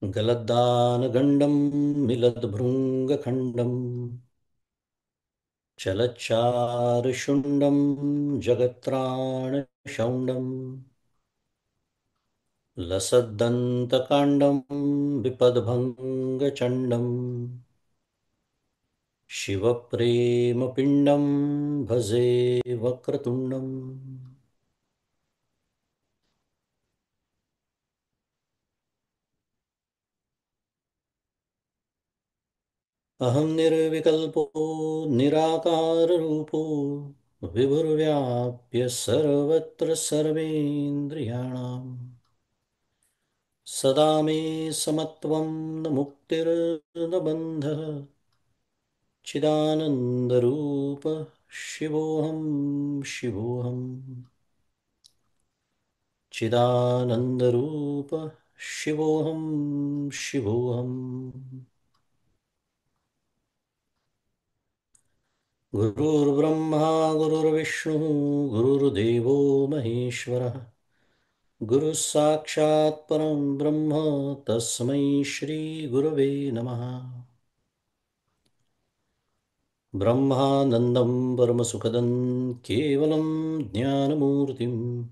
गलद्दानगण्डं मिलद्भृङ्गखण्डं चलच्चारुशुण्डं जगत्त्राणशौण्डं लसद्दन्तकाण्डं विपद्भङ्गचण्डं शिवप्रेमपिण्डं भजे वक्रतुण्डम्। अहं निर्विकल्पो निराकाररूपो विभुर्व्याप्य सर्वत्र सर्वेन्द्रियाणां सदा मे समत्वं न मुक्तिर्न बन्धः चिदानन्दरूप शिवोऽहं शिवोऽहं चिदानन्दरूप शिवोऽहं शिवोऽहम्। गुरुर्ब्रह्मा गुरुर्विष्णुः गुरुर्देवो महेश्वरः गुरुः साक्षात् परं ब्रह्म तस्मै श्रीगुरवे नमः। ब्रह्मानन्दं परमसुखदं केवलं ज्ञानमूर्तिं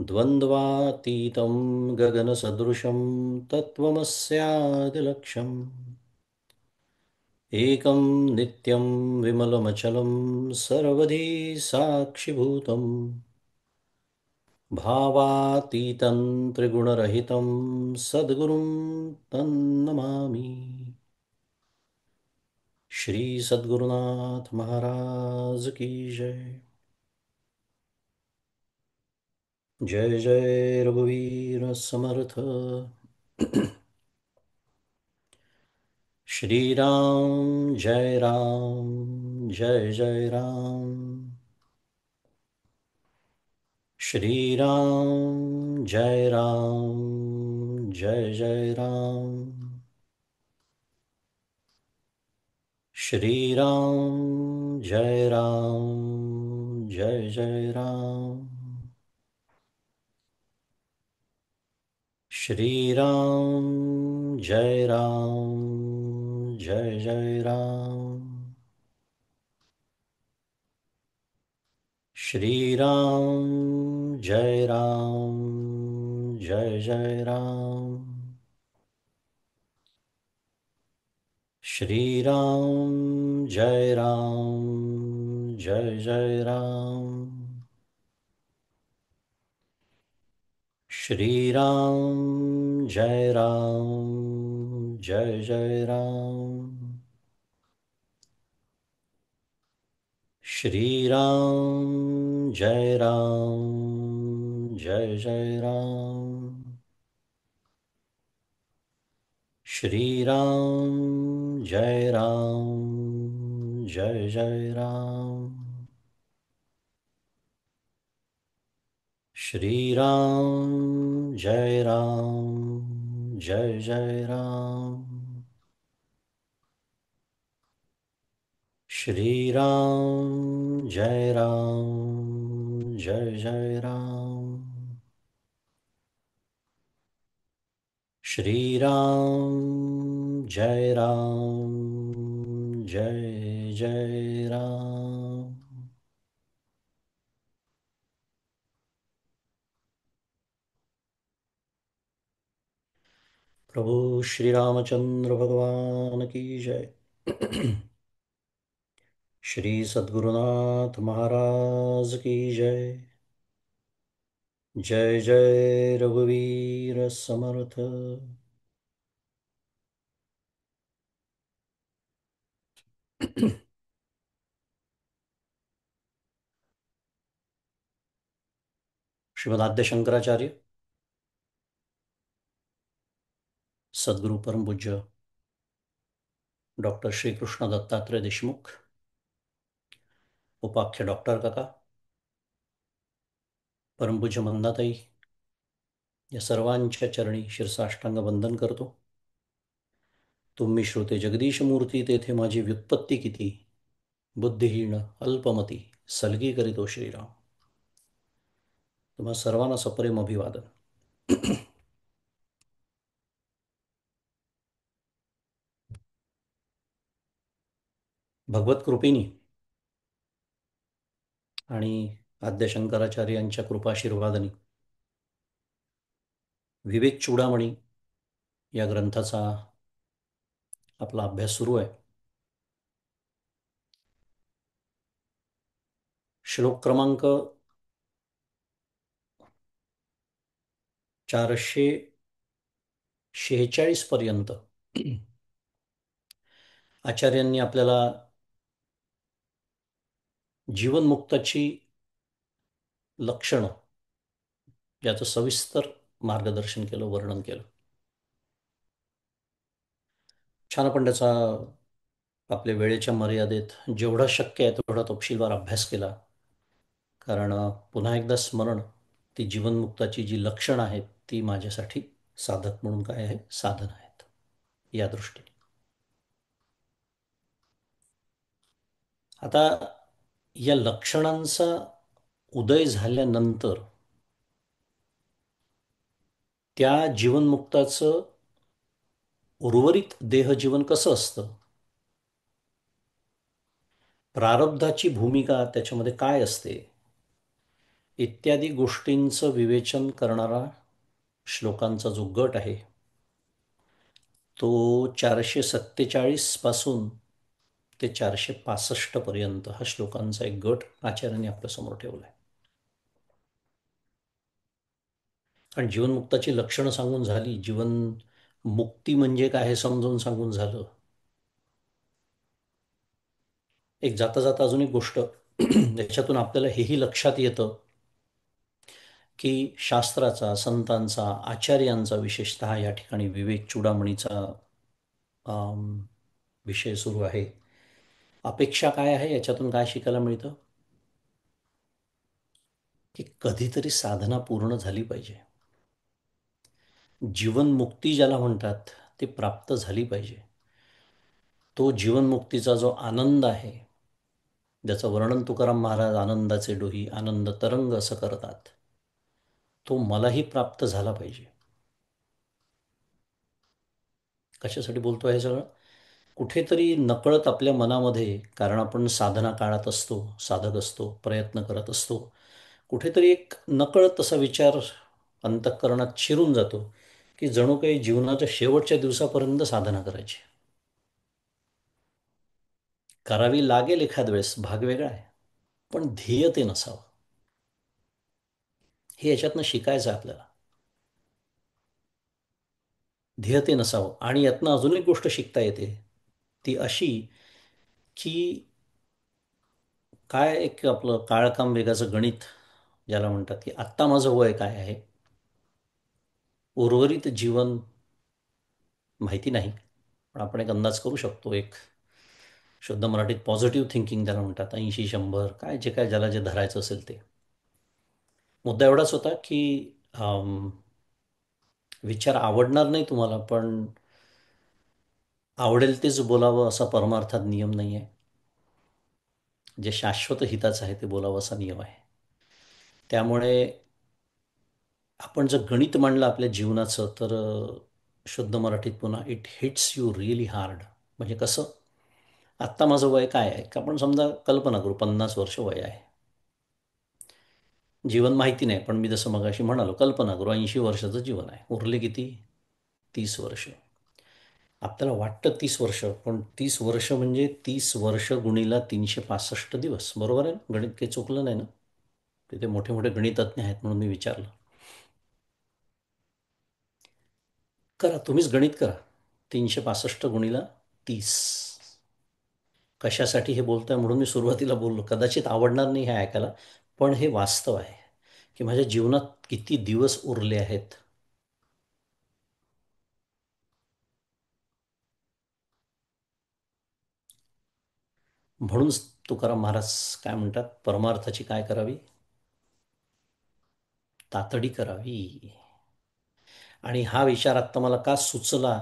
द्वन्द्वातीतं गगनसदृशं तत्त्वमस्यादिलक्ष्यम् एकं नित्यं विमलमचलं सर्वधी साक्षिभूतं भावातीतं त्रिगुणरहितं सद्गुरुं तन्नमामि। श्री सद्गुरुनाथ महाराज की जय। जय जय रघुवीर समर्थ। श्री राम जय राम जय जय राम। श्री राम जय राम जय जय राम। श्री राम जय राम जय जय राम। श्री राम जय राम जय जय राम। श्री राम जय राम जय जय राम। श्री राम जय राम जय जय राम। श्री राम जय राम जय जय राम। श्री राम जय राम जय जय राम। श्री राम जय राम जय जय राम। श्री राम जय राम जय जय राम। श्री राम जय राम जय जय राम। श्री राम जय राम जय जय राम। प्रभु श्री रामचंद्र भगवान की जय। श्री सद्गुरुनाथ महाराज की जय। जय जय रघुवीर समर्थ। श्रीमदाद्य शंकराचार्य सद्गुरु परम पूज्य डॉक्टर श्री कृष्ण दत्तात्रय देशमुख, उपाख्य डॉक्टर काका, परम पूज्य मंदाताई या सर्वांच्या चरणी शिरसाष्टांग वंदन करतो। तुम्ही श्रोते जगदीश मूर्ती तेथे माझी व्युत्पत्ती किती, बुद्धिहीन अल्पमती सलगी करीतो श्रीराम। तुम्हा सर्वांना सप्रेम अभिवादन। भगवत कृपेनी आणि आद्य शंकराचार्य यांच्या कृपाशीर्वादाने विवेक चूडामणी या ग्रंथाचा आपला अभ्यास सुरू आहे. श्लोक क्रमांक 446 पर्यंत आचार्यांनी आपल्याला जीवनमुक्ताची लक्षणं याचं सविस्तर मार्गदर्शन केलं, वर्णन केलं. छान. आपण त्याचा आपल्या वेळेच्या मर्यादेत जेवढा शक्य आहे तेवढा तपशीलवार अभ्यास केला. कारण पुन्हा एकदा स्मरण, ती जीवनमुक्ताची जी लक्षणं आहेत ती माझ्यासाठी साधक म्हणून काय आहे, साधन आहेत या दृष्टीने. आता या लक्षणांचा उदय झाल्यानंतर त्या जीवनमुक्ताचं उर्वरित देहजीवन कसं असतं, प्रारब्धाची भूमिका त्याच्यामध्ये काय असते, इत्यादी गोष्टींचं विवेचन करणारा श्लोकांचा जो गट आहे तो 447 पासून ते 465 पर्यंत हा श्लोकांचा एक गट आचार्यांनी आपल्यासमोर ठेवला आहे. आणि जीवनमुक्ताची लक्षणं सांगून झाली, जीवन मुक्ती म्हणजे काय हे समजून सांगून झालं. एक जाता जाता अजून एक गोष्ट याच्यातून आपल्याला हेही लक्षात येतं की शास्त्राचा, संतांचा, आचार्यांचा, विशेषतः या ठिकाणी विवेक चूडामणीचा विषय सुरू आहे. अपेक्षा काय आहे, याच्यातून काय शिकायला मिळतं की कधीतरी साधना पूर्ण झाली पाहिजे. जीवनमुक्ती ज्याला म्हणतात ती प्राप्त झाली पाहिजे. तो जीवनमुक्तीचा जो आनंद आहे, ज्याचं वर्णन तुकाराम महाराज आनंदाचे डोही आनंद तरंग असं करतात, तो मलाही प्राप्त झाला पाहिजे. कशासाठी बोलतो हे सगळं? कुठेतरी नकळत आपल्या मनामध्ये, कारण आपण साधना काळात असतो, साधक असतो, प्रयत्न करत असतो, कुठेतरी एक नकळत असा विचार अंतःकरणात शिरून जातो की जणू काही जीवनाच्या शेवटच्या दिवसापर्यंत साधना करायची. करावी लागेल एखाद वेळेस, भाग वेगळा आहे, पण ध्येय ते नसावं. हे याच्यातनं शिकायचं आहे आपल्याला. ध्येय ते नसावं. आणि यातनं अजून एक गोष्ट शिकता येते, ती अशी की काय एक आपलं काळकाम वेगाचं गणित ज्याला म्हणतात, की आत्ता माझं वय काय आहे, उर्वरित जीवन माहिती नाही, पण आपण एक अंदाज करू शकतो. एक शुद्ध मराठीत पॉझिटिव्ह थिंकिंग त्याला म्हणतात. 80-100 काय जे काय ज्याला जे धरायचं असेल ते. मुद्दा एवढाच होता की विचार आवडणार नाही तुम्हाला, पण आवडेल तेच बोलावं असा परमार्थात नियम नाही आहे. जे शाश्वत हिताचं आहे ते बोलावं असा नियम आहे. त्यामुळे आपण जर गणित मांडलं आपल्या जीवनाचं, तर शुद्ध मराठीत पुन्हा it hits you really hard. म्हणजे कसं, आत्ता माझं वय काय आहे, का आपण समजा कल्पना करू 50 वर्ष वय आहे. जीवन माहिती नाही, पण मी जसं मगाशी म्हणालो, कल्पना करू 80 वर्षाचं जीवन आहे. उरले किती? 30 वर्ष. आपल्याला वाटतं 30 वर्ष, पण 30 वर्ष म्हणजे 30 वर्ष गुणीला 365 दिवस. बरोबर आहे ना? गणित काही चुकलं नाही ना? तिथे मोठे मोठे गणितज्ञ आहेत म्हणून मी विचारलं. करा, तुम्हीच गणित करा. 365 गुणीला 30. कशासाठी हे बोलतोय म्हणून मी सुरुवातीला बोललो, कदाचित आवडणार नाही हे ऐकायला, पण हे वास्तव आहे की माझ्या जीवनात किती दिवस उरले आहेत. म्हणून तुकाराम महाराज काय म्हणतात, परमार्थाची काय करावी, तातडी करावी. आणि हा विचार आत्ता मला का सुचला,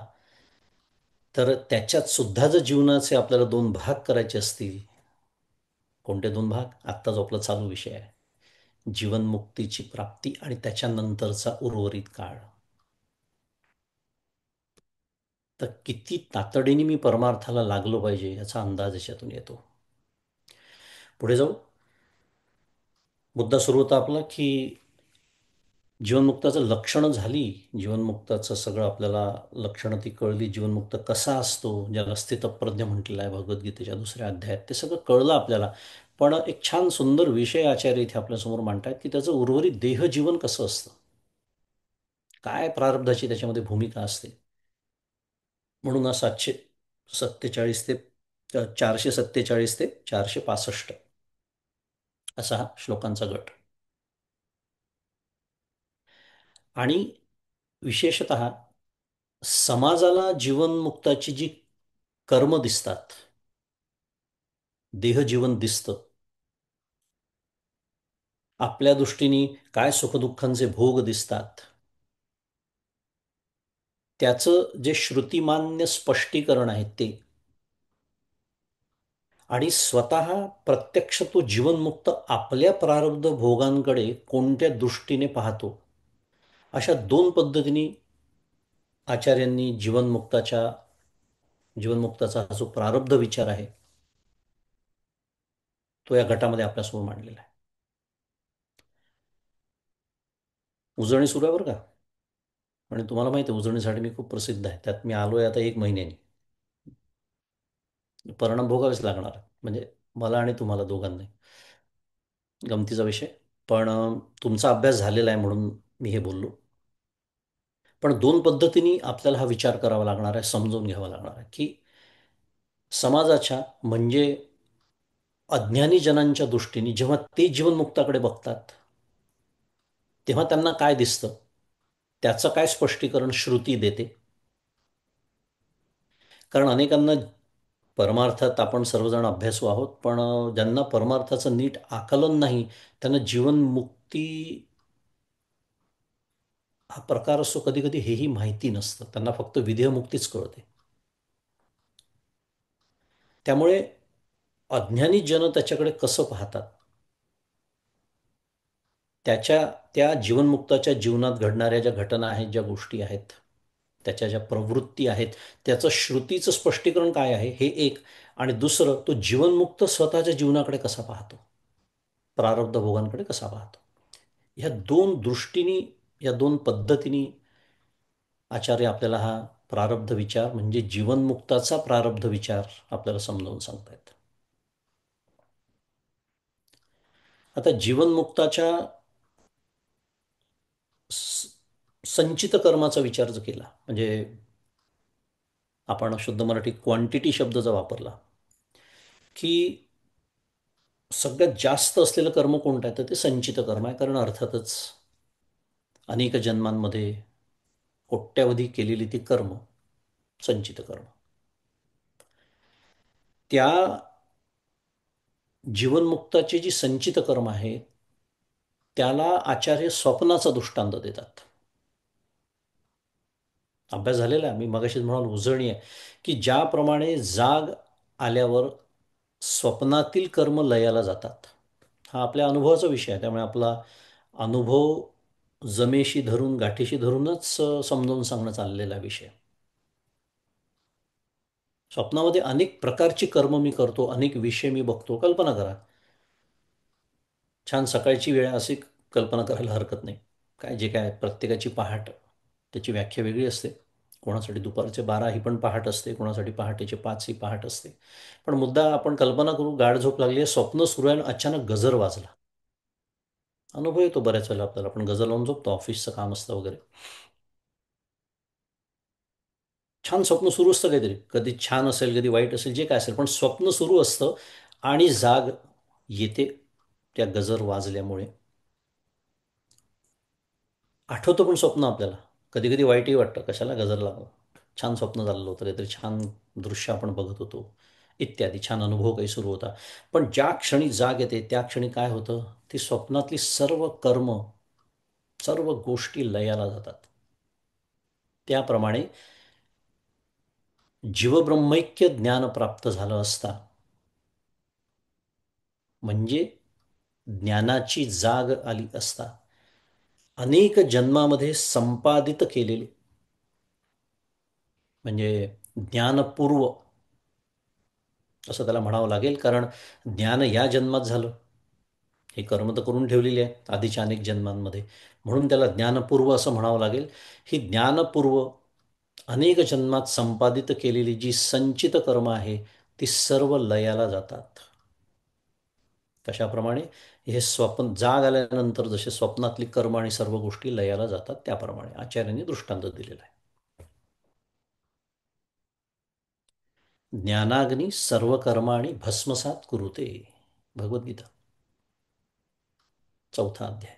तर त्याच्यात सुद्धा जर जीवनाचे आपल्याला दोन भाग करायचे असतील. कोणते दोन भाग? आत्ता जो आपला चालू विषय आहे, जीवनमुक्तीची प्राप्ती आणि त्याच्यानंतरचा उर्वरित काळ. तर किती तातडीने मी परमार्थाला लागलो पाहिजे याचा अंदाज याच्यातून येतो. पुढे जाऊ. मुद्दा सुरू होता आपला की जीवनमुक्ताचं लक्षणं झाली. जीवनमुक्ताचं सगळं आपल्याला लक्षणं ती कळली. जीवनमुक्त कसा असतो, ज्याला स्थितप्रज्ञ म्हटलेलं आहे भगवद्गीतेच्या दुसऱ्या अध्यायात, ते सगळं कळलं आपल्याला. पण एक छान सुंदर विषय आचार्य इथे आपल्यासमोर मांडतायत की त्याचं उर्वरित देहजीवन कसं असतं, काय प्रारब्धाची त्याच्यामध्ये भूमिका असते. म्हणून हा 747 ते 447 ते 465 असा हा श्लोकांचा गट. आणि विशेषत समाजाला जीवनमुक्ताची जी कर्म दिसतात, देहजीवन दिसतं, आपल्या दृष्टीने काय सुखदुःखांचे भोग दिसतात, त्याचं जे श्रुतिमान्य स्पष्टीकरण आहे ते, आणि स्वतः प्रत्यक्ष तो जीवनमुक्त आपल्या प्रारब्ध भोगांकडे कोणत्या दृष्टीने पाहतो, अशा दोन पद्धतीने आचार्यांनी जीवनमुक्ताचा हा जो प्रारब्ध विचार आहे तो या गटामध्ये आपल्यासमोर मांडलेला आहे. उजळणी सुरू आहे बरं का. आणि तुम्हाला माहिती आहे उजळणीसाठी मी खूप प्रसिद्ध आहे. त्यात मी आलोय आता 1 महिन्यानी. परिणाम भोगावेच लागणार म्हणजे मला आणि तुम्हाला दोघांनाही. गमतीचा विषय. पण तुमचा अभ्यास झालेला आहे म्हणून मी हे बोललो. पण दोन पद्धतीने आपल्याला हा विचार करावा लागणार आहे, समजून घ्यावा लागणार आहे की समाजाच्या म्हणजे अज्ञानी जनांच्या दृष्टीने जेव्हा ते जीवनमुक्ताकडे बघतात तेव्हा त्यांना काय दिसतं, त्याचं काय स्पष्टीकरण श्रुती देते. कारण अनेकांना परमार्थात आपण सर्वजण अभ्यासू आहोत, पण ज्यांना परमार्थाचं नीट आकलन नाही त्यांना जीवनमुक्ती हा प्रकार असतो कधी कधी हेही माहिती नसतं. त्यांना फक्त विधेयमुक्तीच कळते. त्यामुळे अज्ञानी जन त्याच्याकडे कसं पाहतात, त्याच्या त्या जीवनमुक्ताच्या जीवनात घडणाऱ्या ज्या घटना आहेत, ज्या गोष्टी आहेत, त्याच्या ज्या प्रवृत्ती आहेत, त्याचं श्रुतीचं स्पष्टीकरण काय आहे हे एक. आणि दुसरं, तो जीवनमुक्त स्वतःच्या जीवनाकडे कसा पाहतो, प्रारब्ध भोगांकडे कसा पाहतो. ह्या दोन दृष्टींनी, या दोन पद्धतीने आचार्य आपल्याला हा प्रारब्ध विचार म्हणजे जीवनमुक्ताचा प्रारब्ध विचार आपल्याला समजावून सांगतायत. आता जीवनमुक्ताच्या संचित कर्माचा विचार जर केला, म्हणजे आपण शुद्ध मराठी क्वांटिटी शब्द जर वापरला, की सगळ्यात जास्त असलेलं कर्म कोणतं आहे तर ते संचित कर्म आहे. कारण अर्थातच अनेक जन्मांमध्ये कोट्यावधी केलेली ती कर्म संचित कर्म, त्या जीवनमुक्ताची जी संचित कर्म आहे त्याला आचार्य स्वप्नाचा दृष्टांत देतात. अभ्यास झालेला आहे, मी मगाशीच म्हणाल उजळणी आहे, की ज्याप्रमाणे जाग आल्यावर स्वप्नातील कर्म लयाला जातात. हा आपल्या अनुभवाचा विषय आहे, त्यामुळे आपला अनुभव जमेशी धरून गाठीशी धरूनच समजावून सांगणं चाललेला विषय. स्वप्नामध्ये अनेक प्रकारची कर्म मी करतो, अनेक विषय मी बघतो. कल्पना करा, छान सकाळची वेळ अशी कल्पना करायला हरकत नाही. काय जे काय प्रत्येकाची पहाट त्याची व्याख्या वेगळी असते. कोणासाठी दुपारचे 12 ही पण पहाट असते, कोणासाठी पहाटेचे 5 ही पहाट असते. पण मुद्दा आपण कल्पना करू, गाढ झोप लागली आहे, स्वप्न सुरू आहे आणि अचानक गजर वाजला. अनुभव येतो बऱ्याच वेळेला आपल्याला, आपण गजर लावून झोपतो, ऑफिसचं काम असतं वगैरे. छान स्वप्न सुरू असतं काहीतरी, कधी छान असेल कधी वाईट असेल जे काय असेल, पण स्वप्न सुरू असतं आणि जाग येते त्या गजर वाजल्यामुळे. आठवतं पण स्वप्न आपल्याला, कधी कधी वाईटही वाटतं, कशाला गजर लावलं, छान स्वप्न झालेलं होतं, काहीतरी छान दृश्य आपण बघत होतो इत्यादी, छान अनुभव काही सुरू होता. पण ज्या क्षणी जाग येते त्या क्षणी काय होतं, ती स्वप्नातली सर्व कर्म, सर्व गोष्टी लयाला जातात. त्याप्रमाणे जीवब्रह्मैक्य ज्ञान प्राप्त झालं असता म्हणजे ज्ञानाची जाग आली असता अनेक जन्मामध्ये संपादित केलेले म्हणजे ज्ञानपूर्व असं त्याला म्हणावं लागेल, कारण ज्ञान या जन्मात झालं. हे कर्म तर करून ठेवलेली आहेत आधीच्या अनेक जन्मांमध्ये, म्हणून त्याला ज्ञानपूर्व असं म्हणावं लागेल. ही ज्ञानपूर्व अनेक जन्मात संपादित केलेली जी संचित कर्म आहे ती सर्व लयाला जातात. कशाप्रमाणे? हे स्वप्न जाग आल्यानंतर जसे स्वप्नातली कर्म आणि सर्व गोष्टी लयाला जातात त्याप्रमाणे आचार्यांनी दृष्टांत दिलेला आहे. ज्ञानाग्नी सर्व कर्माणी भस्मसात कुरुते. भगवद्गीता, चौथा अध्याय.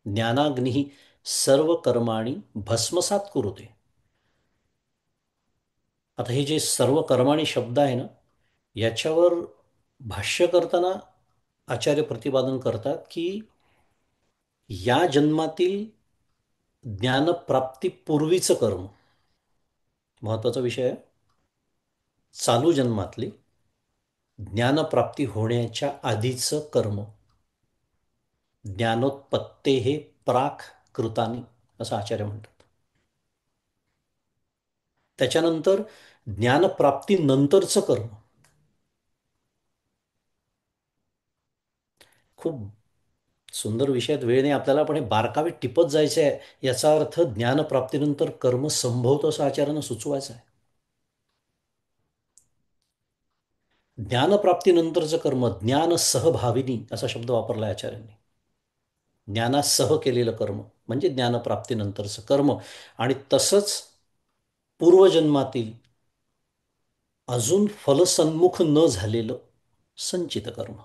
ज्ञानाग्नी सर्व कर्माणी भस्मसात कुरुते. आता हे जे सर्व कर्माणी शब्द आहे ना, याच्यावर भाष्य करताना आचार्य प्रतिपादन करतात की या जन्मातील ज्ञानप्राप्तीपूर्वीचं कर्म महत्वाचा विषय आहे. चालू जन्मातले ज्ञानप्राप्ती होण्याच्या आधीचं कर्म, ज्ञानोत्पत्ते हे प्राक कृतानी असं आचार्य म्हणतात. त्याच्यानंतर ज्ञानप्राप्तीनंतरचं कर्म. खूप सुंदर विषयात वेळ नाही आपल्याला, पण हे बारकावे टिपत जायचं आहे. याचा अर्थ ज्ञानप्राप्तीनंतर कर्म संभवतं असं आचार्यानं सुचवायचं आहे. ज्ञानप्राप्तीनंतरचं कर्म ज्ञान सहभाविनी असा शब्द वापरला आचार्यांनी. ज्ञानासह केलेलं कर्म म्हणजे ज्ञानप्राप्तीनंतरचं कर्म. आणि तसंच पूर्वजन्मातील अजून फलसन्मुख न झालेलं संचित कर्म.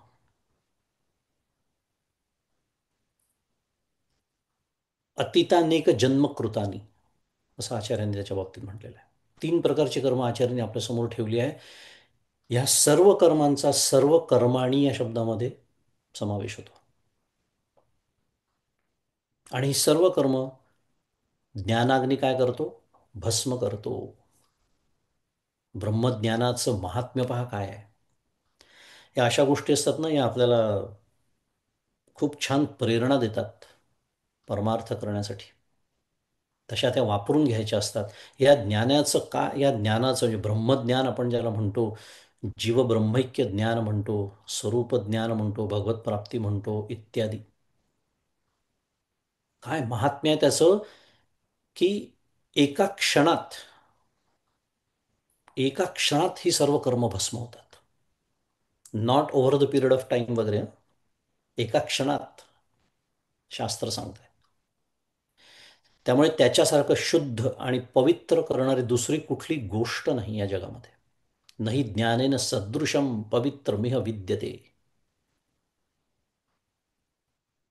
अतीतानेक जन्मकृतानी असं आचार्यांनी त्याच्या बाबतीत म्हटलेलं आहे. 3 प्रकारची कर्म आचार्यांनी आपल्यासमोर ठेवली आहे. या सर्व कर्मांचा सर्व कर्माणी या शब्दामध्ये समावेश होतो. आणि ही सर्व कर्म ज्ञानाग्नी काय करतो? भस्म करतो. ब्रह्मज्ञानाचं महात्म्य पहा काय आहे. या अशा गोष्टी असतात ना, या आपल्याला खूप छान प्रेरणा देतात परमार्थ करण्यासाठी. तशा त्या वापरून घ्यायच्या असतात. या ज्ञानाचं या ज्ञानाचं म्हणजे ब्रह्मज्ञान आपण ज्याला म्हणतो, जीवब्रह्मैक्य ज्ञान म्हणतो, स्वरूप ज्ञान म्हणतो, भगवत प्राप्ती म्हणतो इत्यादी. काय महात्म्य आहे त्याचं की एका क्षणात एका क्षणात ही सर्व कर्म भस्म होतात. Not over the period of time वगैरे, एका क्षणात शास्त्र सांगत आहे. त्यामुळे त्याच्यासारखं शुद्ध आणि पवित्र करणारी दुसरी कुठली गोष्ट नाही या जगामध्ये. नाही ज्ञानेन सदृशम पवित्रमिह विद्यते.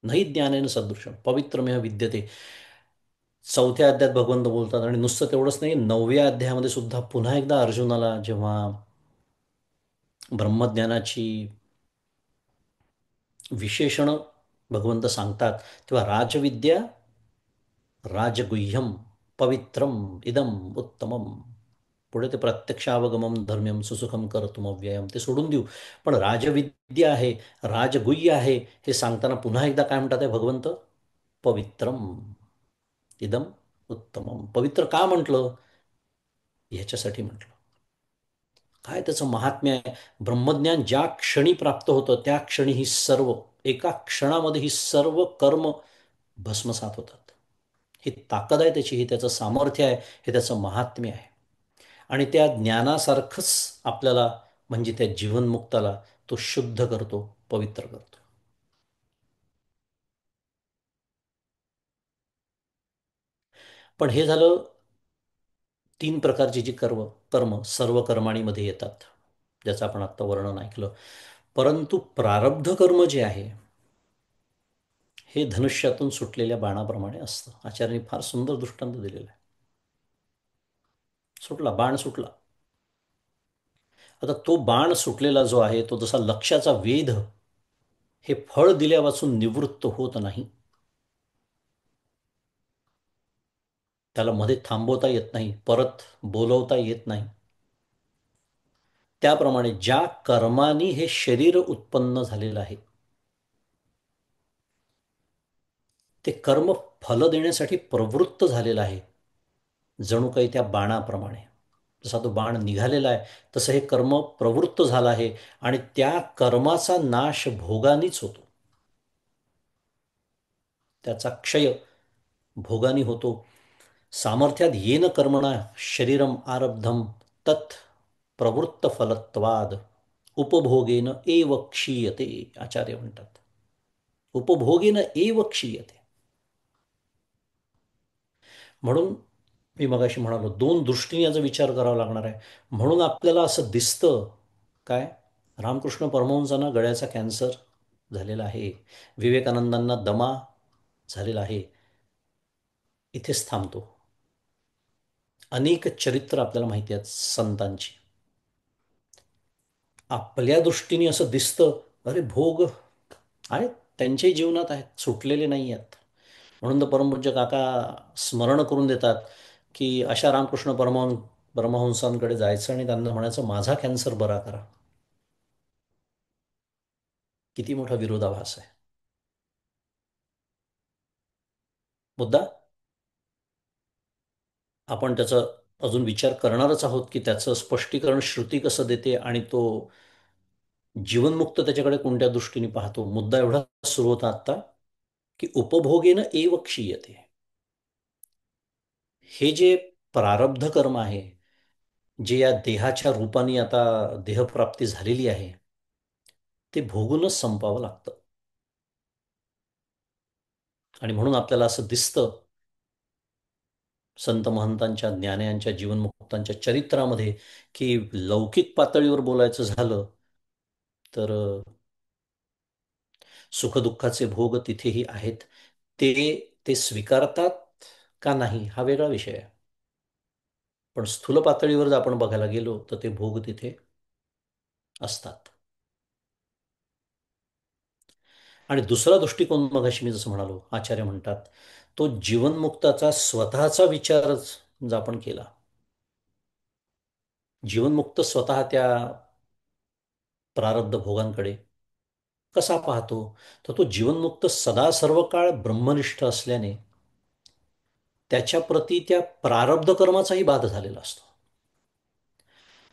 नाही ज्ञानेन सदृशम पवित्रमिह विद्यते. 4थ्या अध्यायात भगवंत बोलतात. आणि नुसतं तेवढंच नाही, 9व्या अध्यायामध्ये सुद्धा पुन्हा एकदा अर्जुनाला जेव्हा ब्रह्मज्ञानाची विशेषण भगवंत सांगतात, तेव्हा राजविद्या राजगुह्यम पवित्रम इदम उत्तमम. पुढे ते प्रत्यक्षावगमम धर्म्यम सुसुखम करतुम अव्ययम ते सोडून देऊ. पण राजविद्या आहे, राजगुह्य आहे हे सांगताना पुन्हा एकदा काय म्हणतात आहे भगवंत? पवित्रम इदम उत्तमम. पवित्र का म्हटलं? ह्याच्यासाठी म्हटलं. काय त्याचं महात्म्य आहे. ब्रह्मज्ञान ज्या क्षणी प्राप्त होतं त्या क्षणी ही सर्व, एका क्षणामध्ये ही सर्व कर्म भस्मसात होतात. ही ताकद आहे त्याची, ही त्याचं सामर्थ्य आहे, हे त्याचं महात्म्य आहे. आणि त्या ज्ञानासारखंच आपल्याला म्हणजे त्या जीवनमुक्ताला तो शुद्ध करतो, पवित्र करतो. पण हे झालं 3 प्रकारची जी कर्म सर्व कर्माणीमध्ये येतात, ज्याचं आपण आत्ता वर्णन ऐकलं. परंतु प्रारब्ध कर्म जे आहे हे धनुष्यातून सुटलेल्या बाणाप्रमाणे असतं. आचार्यांनी फार सुंदर दृष्टांत दिलेला आहे. सुटला बाण सुटला. आता तो बाण सुटलेला जो आहे तो जसा लक्ष्याचा वेध हे फळ दिल्यापासून निवृत्त होत नाही, त्याला मध्ये थांबवता येत नाही, परत बोलवता येत नाही. त्याप्रमाणे ज्या कर्मानी हे शरीर उत्पन्न झालेलं आहे ते कर्म फल देण्यासाठी प्रवृत्त झालेलं आहे. जणू काही त्या बाणाप्रमाणे. जसा तो बाण निघालेला आहे तसं हे कर्म प्रवृत्त झालं आहे आणि त्या कर्माचा नाश भोगानीच होतो. त्याचा क्षय भोगानी होतो. सामर्थ्यात येन कर्मणा शरीरम आरब्धम तत् प्रवृत्त फलत्वाद उपभोगेन एव क्षीयते. आचार्य म्हणतात उपभोगेन एव क्षीयते. म्हणून मी मगाशी म्हणालो दोन दृष्टीने याचा विचार करावा लागणार आहे. म्हणून आपल्याला असं दिसतं काय, रामकृष्ण परमहंसांना गळ्याचा कॅन्सर झालेला आहे, विवेकानंदांना दमा झालेला आहे. इथेच थांबतो. अनेक चरित्र आपल्याला माहिती आहेत संतांची. आपल्या दृष्टीने असं दिसतं अरे भोग आहेत त्यांच्याही जीवनात आहेत, सुटलेले नाही आहेत. म्हणून तर परमपूज्य काका स्मरण करून देतात की अशा रामकृष्ण परमहंसांकडे जायचं आणि त्यांना म्हणायचं माझा कॅन्सर बरा करा. किती मोठा विरोधाभास आहे. मुद्दा आपण त्याचा अजून विचार करणारच आहोत की त्याचं स्पष्टीकरण श्रुती कसं देते आणि तो जीवनमुक्त त्याच्याकडे कोणत्या दृष्टीने पाहतो. मुद्दा एवढा सुरू होता आत्ता की उपभोगेनं एव क्षीयते. हे जे प्रारब्ध कर्म आहे, जे या देहाच्या रूपाने आता देहप्राप्ती झालेली आहे, ते भोगूनच संपावं लागतं. आणि म्हणून आपल्याला असं दिसतं संत महंतांच्या ज्ञान्यांच्या जीवनमुक्तांच्या चरित्रामध्ये की लौकिक पातळीवर बोलायचं झालं तर सुखदुःखाचे भोग तिथेही आहेत. ते ते स्वीकारतात का नाही हा वेगळा विषय आहे. पण स्थूल पातळीवर जर आपण बघायला गेलो तर ते भोग तिथे असतात. आणि दुसरा दृष्टिकोन मगाशी मी जसं म्हणालो आचार्य म्हणतात तो जीवनमुक्ताचा स्वतःचा विचारच जर आपण केला, जीवनमुक्त स्वतः त्या प्रारब्ध भोगांकडे कसा पाहतो, तर तो जीवनमुक्त सदा सर्व काळ ब्रह्मनिष्ठ असल्याने त्याच्या प्रती त्या प्रारब्ध कर्माचाही बाध झालेला असतो.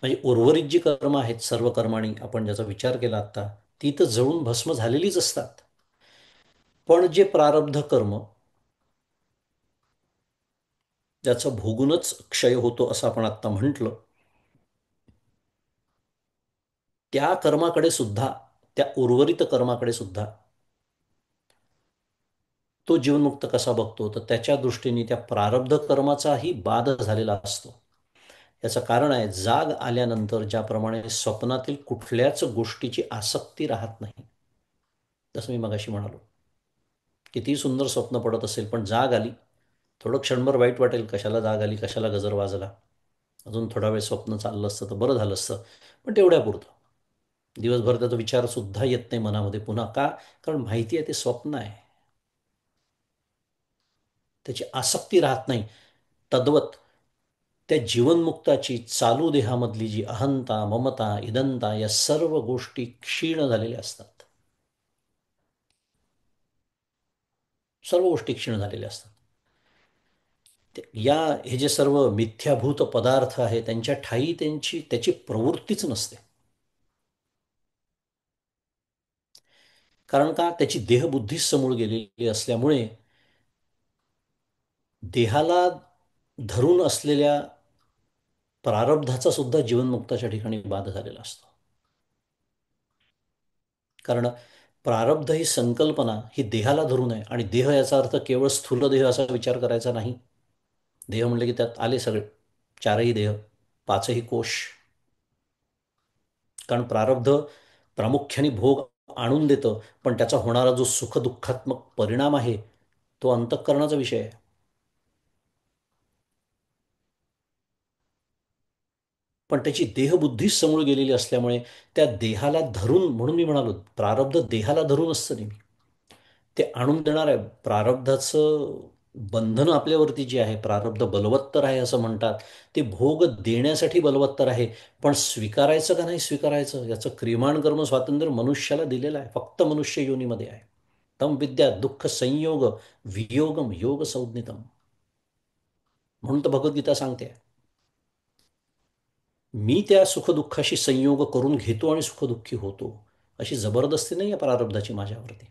म्हणजे उर्वरित जी कर्म आहेत सर्व कर्माणी आपण ज्याचा विचार केला आता ती तर जळून भस्म झालेलीच असतात. पण जे प्रारब्ध कर्म ज्याचं भोगूनच क्षय होतो असं आपण आत्ता म्हटलं, त्या कर्माकडे सुद्धा, त्या उर्वरित कर्माकडे सुद्धा तो जीवनमुक्त कसा बघतो, तर त्याच्या दृष्टीने त्या प्रारब्ध कर्माचाही बाध झालेला असतो. याचं कारण आहे जाग आल्यानंतर ज्याप्रमाणे स्वप्नातील कुठल्याच गोष्टीची आसक्ती राहत नाही. जसं मी मगाशी म्हणालो किती सुंदर स्वप्न पडत असेल पण जाग आली, थोडं क्षणभर वाईट वाटेल कशाला जाग आली, कशाला गजर वाजला, अजून थोडा वेळ स्वप्न चाललं असतं तर बरं झालं असतं. पण तेवढ्यापुरतं दिवसभर त्याचा विचार सुद्धा येत नाही मनामध्ये पुन्हा का, कारण माहिती आहे ते स्वप्न आहे. त्याची आसक्ती राहत नाही. तद्वत त्या जीवनमुक्ताची चालू देहामधली जी अहंता ममता इदंता या सर्व गोष्टी क्षीण झालेल्या असतात. सर्व गोष्टी क्षीण झालेल्या असतात. या हे जे सर्व मिथ्याभूत पदार्थ आहे त्यांच्या ठायी त्याची प्रवृत्तीच नसते. कारण का, त्याची देहबुद्धीच समोर गेलेली असल्यामुळे देहाला धरून असलेल्या प्रारब्धाचा सुद्धा जीवनमुक्ताच्या ठिकाणी बाध झालेला असतो. कारण प्रारब्ध ही संकल्पना ही देहाला धरून आहे आणि देह याचा अर्थ केवळ स्थूल देह असा विचार करायचा नाही. देह म्हणलं की त्यात आले सगळे चारही देह, पाचही कोश. कारण प्रारब्ध प्रामुख्याने भोग आणून देतं पण त्याचा होणारा जो सुखदुःखात्मक परिणाम आहे तो अंतःकरणाचा विषय आहे. पण त्याची देहबुद्धीच समोर गेलेली असल्यामुळे त्या देहाला धरून, म्हणून मी म्हणालो प्रारब्ध देहाला धरून असतं नेहमी. ते आणून देणार आहे. प्रारब्धाचं बंधन आपल्यावरती जे आहे, प्रारब्ध बलवत्तर आहे असं म्हणतात. ते भोग देण्यासाठी बलवत्तर आहे. पण स्वीकारायचं का नाही स्वीकारायचं याचं क्रियमाण कर्म स्वातंत्र्य मनुष्याला दिलेलं आहे, फक्त मनुष्य योनीमध्ये आहे. तम विद्या दुःख संयोग वियोगम योग संज्ञितम. म्हणून तर भगवद्गीता सांगते, मी त्या सुखदुःखाशी संयोग करून घेतो आणि सुखदुःखी होतो. अशी जबरदस्ती नाही आहे प्रारब्धाची माझ्यावरती.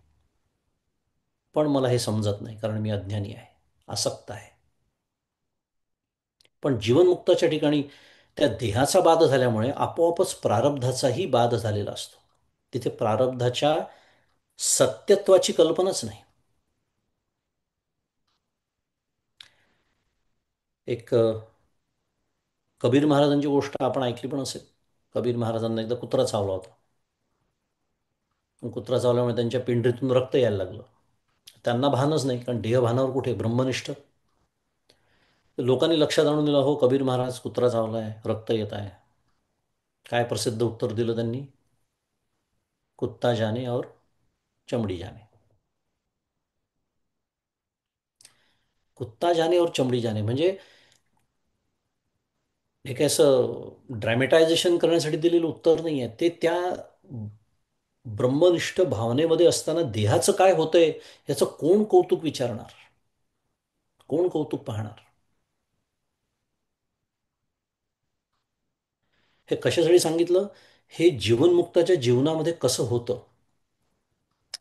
पण मला हे समजत नाही, कारण मी अज्ञानी आहे, आसक्त आहे. पण जीवनमुक्ताच्या ठिकाणी त्या देहाचा बाध झाल्यामुळे आपोआपच प्रारब्धाचाही बाध झालेला असतो. तिथे प्रारब्धाच्या सत्यत्वाची कल्पनाच नाही. एक कबीर महाराजांची गोष्ट आपण ऐकली पण असेल. कबीर महाराजांना एकदा कुत्रा चावला होता. कुत्रा चावल्यामुळे त्यांच्या पिंडीतून रक्त यायला लागलं. त्यांना भानच नाही, कारण देहभानावर कुठे, ब्रह्मनिष्ठ. लोकांनी लक्षात आणून दिलं, हो कबीर महाराज, कुत्रा चावला आहे, रक्त येत आहे. काय प्रसिद्ध उत्तर दिलं त्यांनी? कुत्ता जाने और चमडी जाने. कुत्ता जाने और चमडी जाने म्हणजे हे काय असं ड्रॅमेटायझेशन करण्यासाठी दिलेलं उत्तर नाही आहे. ते त्या ब्रह्मनिष्ठ भावनेमध्ये असताना देहाचं काय होतंय याचं कोण कौतुक विचारणार, कोण कौतुक पाहणार? हे कशासाठी सांगितलं? हे जीवनमुक्ताच्या जीवनामध्ये कसं होतं.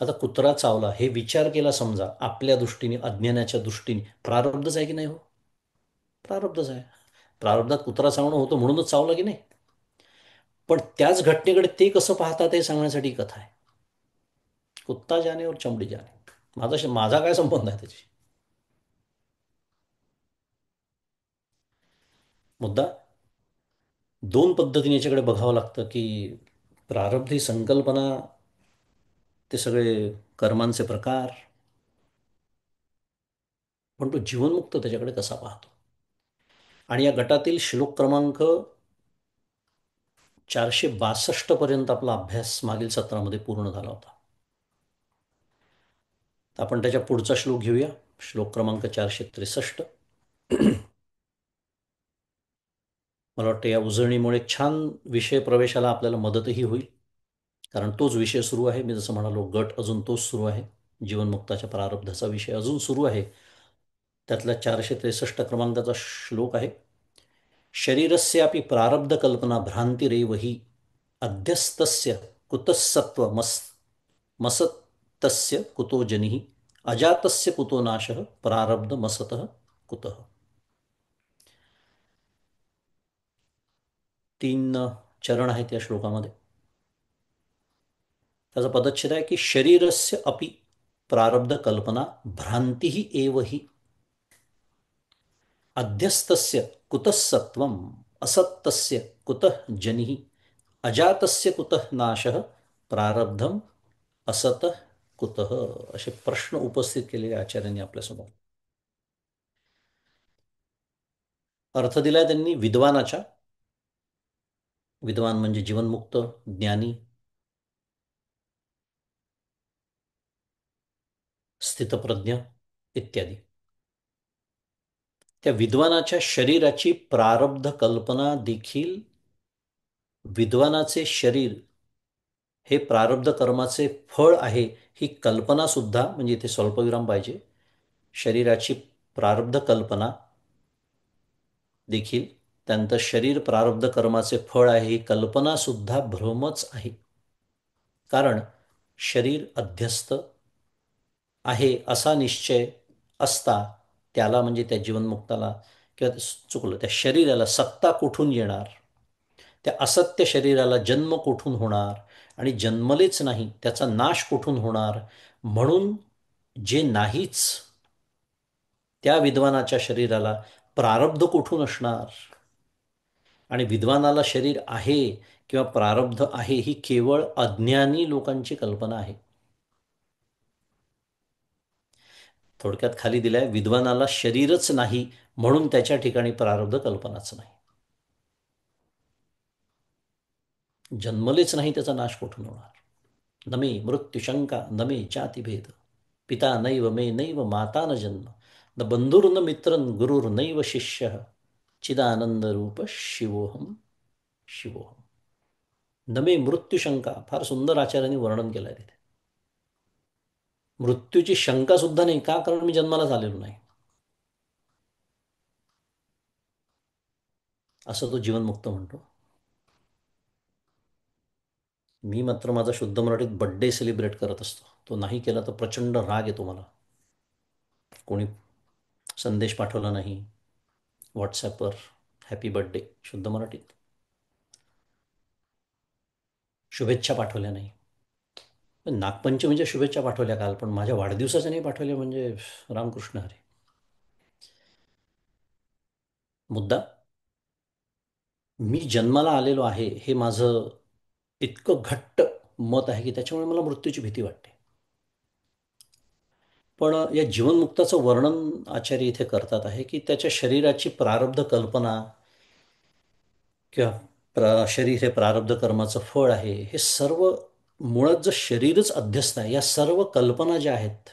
आता कुत्रा चावला हे विचार केला समजा, आपल्या दृष्टीने, अज्ञानाच्या दृष्टीने, प्रारब्धच आहे की नाही हो? प्रारब्धच आहे. प्रारब्धात कुत्रा चावणं होतं म्हणूनच चावलं की नाही? पण त्याच घटनेकडे ते कसं पाहतात हे सांगण्यासाठी ही कथा आहे. कुत्ता जाने और चमडी जाने. माझा काय संबंध आहे त्याची? मुद्दा दोन पद्धतीने याच्याकडे बघावं लागतं, की प्रारब्ध ही संकल्पना, ते सगळे कर्मांचे प्रकार, पण तो जीवनमुक्त त्याच्याकडे कसा पाहतो. आणि या गटातील श्लोक क्रमांक 462 पर्यंत आपला अभ्यास मागील सत्रामध्ये पूर्ण झाला होता. आपण त्याच्या पुढचा श्लोक घेऊया. श्लोक क्रमांक 463. मला वाटतं या उजळणीमुळे छान विषय प्रवेशाला आपल्याला मदतही होईल, कारण तोच विषय सुरू आहे. मी जसं म्हणालो, गट अजून तोच सुरू आहे. जीवनमुक्ताच्या प्रारब्धाचा विषय अजून सुरू आहे. त्यातला 463 क्रमांकाचा श्लोक आहे, शरीरस्यापि प्रारब्धकल्पना भ्रांतिरेव हि अध्यस्तस्य कुतः मसत्तस्य कुतो जनिः अजातस्य कुतो नाशः प्रारब्धमसतः कुतः. 3 चरण आहेत या श्लोकामध्ये. त्याचा पदच्छेद आहे की शरीरस्य अपि प्रारब्ध कल्पना भ्रांती एव हि अध्यस्तस्य कुतः सत्वम असत्तस्य कुतः जनिः अजातस्य कुतः नाशः प्रारब्धम असतः कुतः. असे प्रश्न उपस्थित केलेले आचार्यांनी आपल्यासमोर. अर्थ दिलाय त्यांनी विद्वानाच्या. विद्वान म्हणजे जीवनमुक्त, ज्ञानी, स्थितप्रज्ञ इत्यादी. त्या विद्वानाच्या शरीराची प्रारब्ध कल्पना देखील, विद्वानाचे शरीर हे प्रारब्ध कर्माचे फळ आहे, ही कल्पना सुद्धा, म्हणजे इथे स्वल्पविराम पाहिजे, शरीराची प्रारब्ध कल्पना देखील, त्यानंतर शरीर प्रारब्ध कर्माचे फळ आहे ही कल्पना सुद्धा भ्रमच आहे. कारण शरीर अध्यस्त आहे असा निश्चय असता त्याला, म्हणजे त्या जीवनमुक्ताला, किंवा चुकलं, त्या शरीराला सत्ता कुठून येणार, त्या असत्य शरीराला जन्म कुठून होणार, आणि जन्मलेच नाही त्याचा नाश कुठून होणार. म्हणून जे नाहीच त्या विद्वानाच्या शरीराला प्रारब्ध कुठून असणार. आणि विद्वानाला शरीर आहे किंवा प्रारब्ध आहे ही केवळ अज्ञानी लोकांची कल्पना आहे. थोडक्यात खाली दिलाय, विद्वानाला शरीरच नाही म्हणून त्याच्या ठिकाणी प्रारब्ध कल्पनाच नाही. जन्मलेच नाही त्याचा नाश कुठून होणार. न मे मृत्युशंका न मे जातिभेद, पिता नैव मे नैव माता न जन्म, न बंधुर्न मित्रन गुरुर्नैव शिष्य, चिदानंद रूप शिवोहम शिवोहम. न मे मृत्युशंका, फार सुंदर आचार्यांनी वर्णन केलंय तिथे. मृत्यूची शंका सुद्धा नाही. का? कारण मी जन्मालाच आलेलो नाही. असं तो जीवनमुक्त म्हणतो. मी मात्र माझा शुद्ध मराठीत बड्डे सेलिब्रेट करत असतो. तो नाही केला तर प्रचंड राग येतो मला. कोणी संदेश पाठवला नाही व्हॉट्सॲपवर हॅपी बड्डे शुद्ध मराठीत, शुभेच्छा पाठवल्या नाही. पण नागपंचमीच्या शुभेच्छा पाठवल्या काल, पण माझ्या वाढदिवसाच्या नाही पाठवल्या म्हणजे रामकृष्ण हरे. मुद्दा, मी जन्माला आलेलो आहे हे माझं इतकं घट्ट मत आहे की त्याच्यामुळे मला मृत्यूची भीती वाटते. पण या जीवनमुक्ताचं वर्णन आचार्य इथे करतात आहे की त्याच्या शरीराची प्रारब्ध कल्पना किंवा शरीर हे प्रारब्ध कर्माचं फळ आहे, हे सर्व मुळात जर शरीरच अध्यस्त आहे, या सर्व कल्पना ज्या आहेत,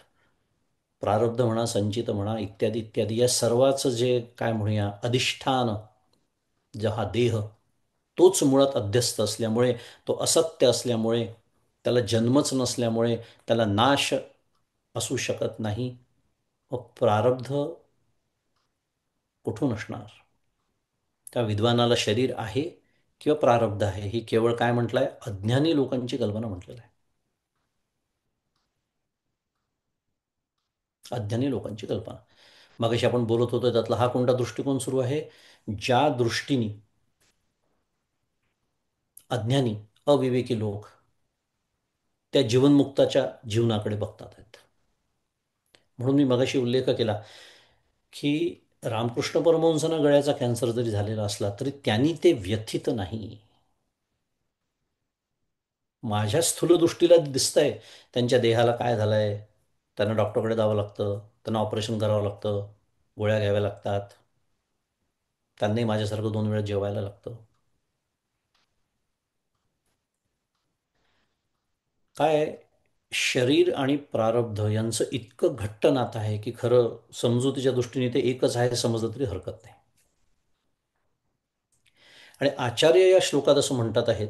प्रारब्ध म्हणा, संचित म्हणा, इत्यादी इत्यादी, या सर्वाचं जे काय म्हणूया अधिष्ठान, जो हा देह, तोच मुळात अध्यस्त असल्यामुळे, तो असत्य असल्यामुळे, त्याला जन्मच नसल्यामुळे त्याला नाश असू शकत नाही. मग प्रारब्ध कुठून असणार? त्या विद्वानाला शरीर आहे किंवा प्रारब्ध आहे ही केवळ काय म्हटलंय, अज्ञानी लोकांची कल्पना म्हटलेलं आहे. अज्ञानी लोकांची कल्पना. मगाशी आपण बोलत होतो त्यातला हा कोणता दृष्टिकोन सुरू आहे? ज्या दृष्टीने अज्ञानी, अविवेकी लोक त्या जीवनमुक्ताच्या जीवनाकडे बघतात आहेत. म्हणून मी मगाशी उल्लेख केला की रामकृष्ण परमहंसांना गळ्याचा कॅन्सर जरी झालेला असला तरी त्यांनी ते व्यथित नाही. माझ्या स्थूल दृष्टीला दिसतंय त्यांच्या देहाला काय झालंय, त्यांना डॉक्टरकडे जावं लागतं, त्यांना ऑपरेशन करावं लागतं, गोळ्या घ्याव्या लागतात, त्यांनाही माझ्यासारखं 2 वेळा जेवायला लागतं. काय आहे, शरीर आणि प्रारब्ध यांचं इतकं घट्ट नातं आहे की खरं समजुतीच्या दृष्टीने ते एकच आहे हे समजलं तरी हरकत नाही. आणि आचार्य या श्लोकात असं म्हणतात आहेत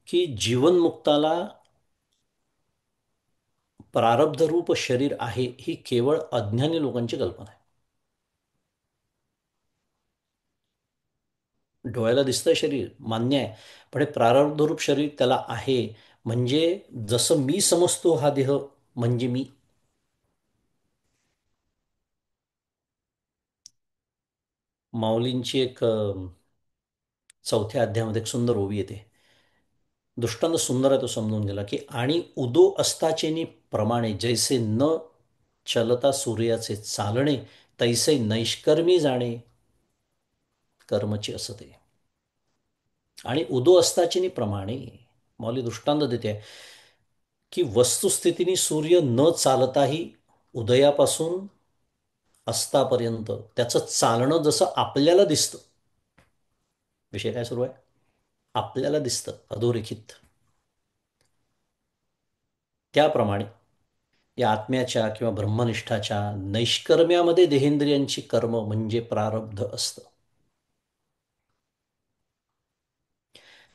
की जीवनमुक्ताला प्रारब्धरूप शरीर आहे ही केवळ अज्ञानी लोकांची कल्पना आहे. डोळ्याला दिसतंय शरीर मान्य आहे, पण हे प्रारब्धरूप शरीर त्याला आहे. म्हणजे जसं मी समजतो हा देह म्हणजे मी. माऊलींची एक 4थ्या अध्यायामध्ये एक सुंदर ओवी येते. दृष्टांत सुंदर आहे, तो समजून गेला की आणि उदो अस्ताचेनी प्रमाणे जैसे न चलता सूर्याचे चालणे, तैसे नैष्कर्मी जाणे कर्मची असते. आणि उदो अस्ताचेनी प्रमाणे माऊली दृष्टांत देते की वस्तुस्थितीने सूर्य न चालताही उदयापासून अस्तापर्यंत त्याचं चालणं जसं आपल्याला दिसतं. विषय काय सुरू आहे? आपल्याला दिसतं अधोरेखित. त्याप्रमाणे या आत्म्याच्या किंवा ब्रह्मनिष्ठाच्या नैष्कर्म्यामध्ये देहेंद्रियांची कर्म म्हणजे प्रारब्ध असतं.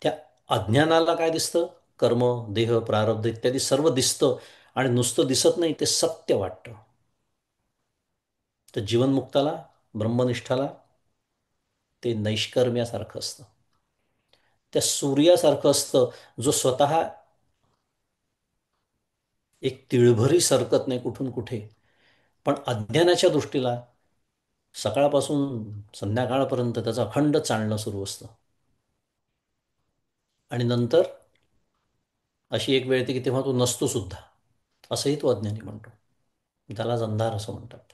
त्या अज्ञानाला काय दिसतं? कर्म, देह, प्रारब्ध इत्यादी सर्व दिसतं आणि नुसतं दिसत नाही, ते सत्य वाटतं. तर जीवनमुक्ताला, ब्रह्मनिष्ठाला ते नैष्कर्म्यासारखं असतं. त्या सूर्यासारखं असतं जो स्वतः एक तिळभरी सरकत नाही कुठून कुठे, पण अज्ञानाच्या दृष्टीला सकाळपासून संध्याकाळपर्यंत त्याचं अखंड चालणं सुरू असतं. आणि नंतर अशी एक वेळ येते की तेव्हा तो नसतो सुद्धा, असंही तो अज्ञानी म्हणतो. त्यालाच अंधार असं म्हणतात.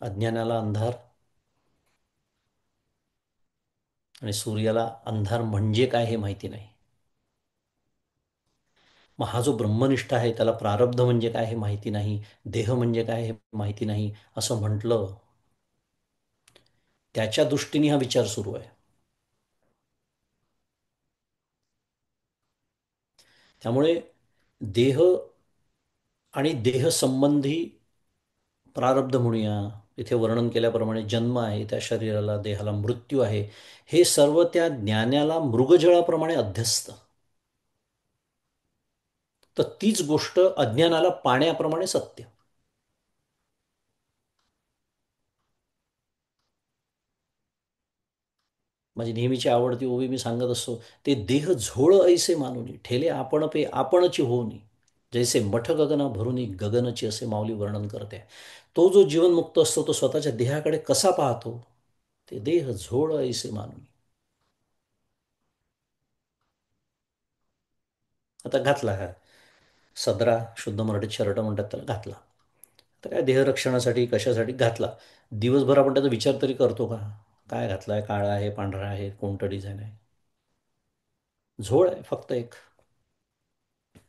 अज्ञानाला अंधार आणि सूर्याला अंधार म्हणजे काय हे माहिती नाही. मग हा जो ब्रह्मनिष्ठ आहे त्याला प्रारब्ध म्हणजे काय हे माहिती नाही, देह म्हणजे काय हे माहिती नाही असं म्हटलं, त्याच्या दृष्टीने हा विचार सुरू आहे. त्यामुळे देह आणि देहसंबंधी प्रारब्ध म्हणूया, इथे वर्णन केल्याप्रमाणे जन्म आहे त्या शरीराला, देहाला मृत्यू आहे, हे सर्व त्या ज्ञानाला मृगजळाप्रमाणे अध्यस्त. तर तीच गोष्ट अज्ञानाला पाण्याप्रमाणे सत्य. माझी नेहमीची आवडती ओवी मी सांगत असतो, ते देह झोळ ऐसे मानुनी ठेले आपण पे आपणची होऊनी, जैसे मठ गगना भरुनी गगनची, असे माऊली वर्णन करते. तो जो जीवनमुक्त असतो तो स्वतःच्या देहाकडे कसा पाहतो? ते देह झोळ ऐसे मानुनी. आता घातला हा सदरा, शुद्ध मराठीत शर्ट म्हणतात त्याला, घातला. तर काय देहरक्षणासाठी कशासाठी घातला. दिवसभर आपण त्याचा विचार तरी करतो का? काय घातलाय, काळा आहे, पांढरा आहे, कोणतं डिझाईन आहे? झोळ आहे फक्त एक.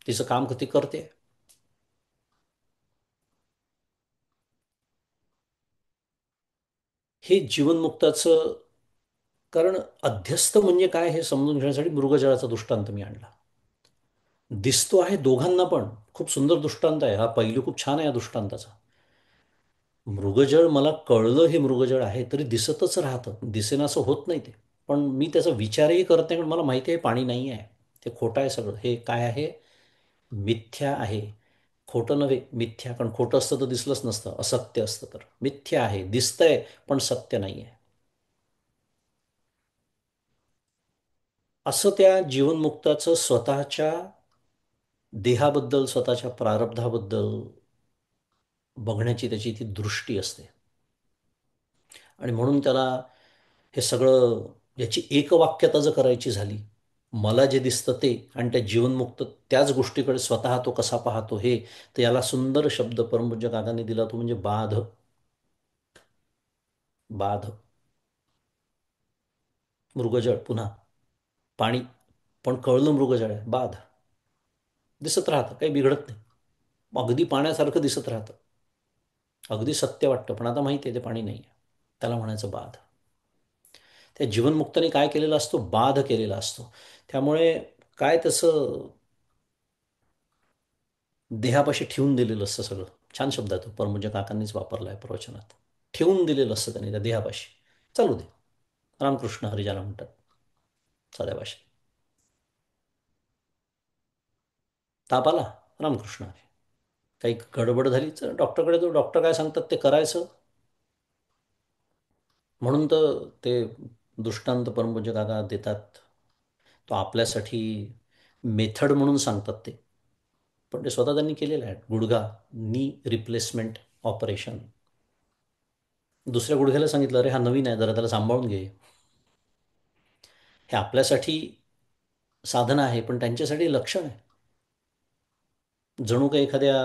तिचं काम ती करते. हे जीवनमुक्ताचं, कारण अध्यस्त म्हणजे काय हे समजून घेण्यासाठी मृगजळाचा दृष्टांत मी आणला. दिसतो आहे दोघांना पण. खूप सुंदर दृष्टांत आहे हा, पैलू खूप छान आहे या दृष्टांताचा. मृगजळ मला कळलं हे मृगजळ आहे तरी दिसतच राहतं, दिसेना असं होत नाही ते. पण मी त्याचा विचारही करत नाही, कारण मला माहिती आहे पाणी नाही आहे, ते खोटं आहे सगळं. हे काय आहे? मिथ्या आहे. खोटं नव्हे, मिथ्या. कारण खोटं असतं तर दिसलंच नसतं, असत्य असतं तर. मिथ्या आहे, दिसतंय पण सत्य नाही आहे. असं त्या जीवनमुक्ताचं स्वतःच्या देहाबद्दल, स्वतःच्या प्रारब्धाबद्दल बघण्याची त्याची ती दृष्टी असते. आणि म्हणून त्याला हे सगळं, याची एकवाक्यता जर करायची झाली, मला जे दिसतं ते आणि त्या जीवनमुक्त त्याच गोष्टीकडे स्वतः तो कसा पाहतो हे, तर याला सुंदर शब्द परमपूज्य काकांनी दिला, तो म्हणजे बाध. बाध. मृगजळ पुन्हा पाणी, पण कळलं मृगजळ आहे, बाध. दिसत राहतं, काही बिघडत नाही. अगदी पाण्यासारखं दिसत राहतं, अगदी सत्य वाटतं, पण आता माहिती आहे ते पाणी नाही आहे. त्याला म्हणायचं बाध. त्या जीवनमुक्ताने काय केलेला असतो? बाध केलेला असतो. त्यामुळे काय तसं देहापाशी ठेवून दिलेलं असतं सगळं. छान शब्द आहे तो, परमपूज्य काकांनीच वापरला आहे प्रवचनात. ठेवून दिलेलं असतं त्यांनी त्या देहापाशी. चालू दे, रामकृष्ण हरी ज्याला म्हणतात साध्या भाषेत. ताप आला, रामकृष्ण हरी. काही गडबड झाली तर डॉक्टरकडे, तो डॉक्टर काय सांगतात ते करायचं. म्हणून तर ते दृष्टांत परमपूज्य काका देतात, तो आपल्यासाठी मेथड म्हणून सांगतात ते. पण ते स्वतः त्यांनी केलेलं आहे. गुडघा, नी रिप्लेसमेंट ऑपरेशन. दुसऱ्या गुडघ्याला सांगितलं, अरे हा नवीन आहे, जरा त्याला सांभाळून घे. हे आपल्यासाठी साधन आहे, पण त्यांच्यासाठी लक्षण आहे. जणू काही एखाद्या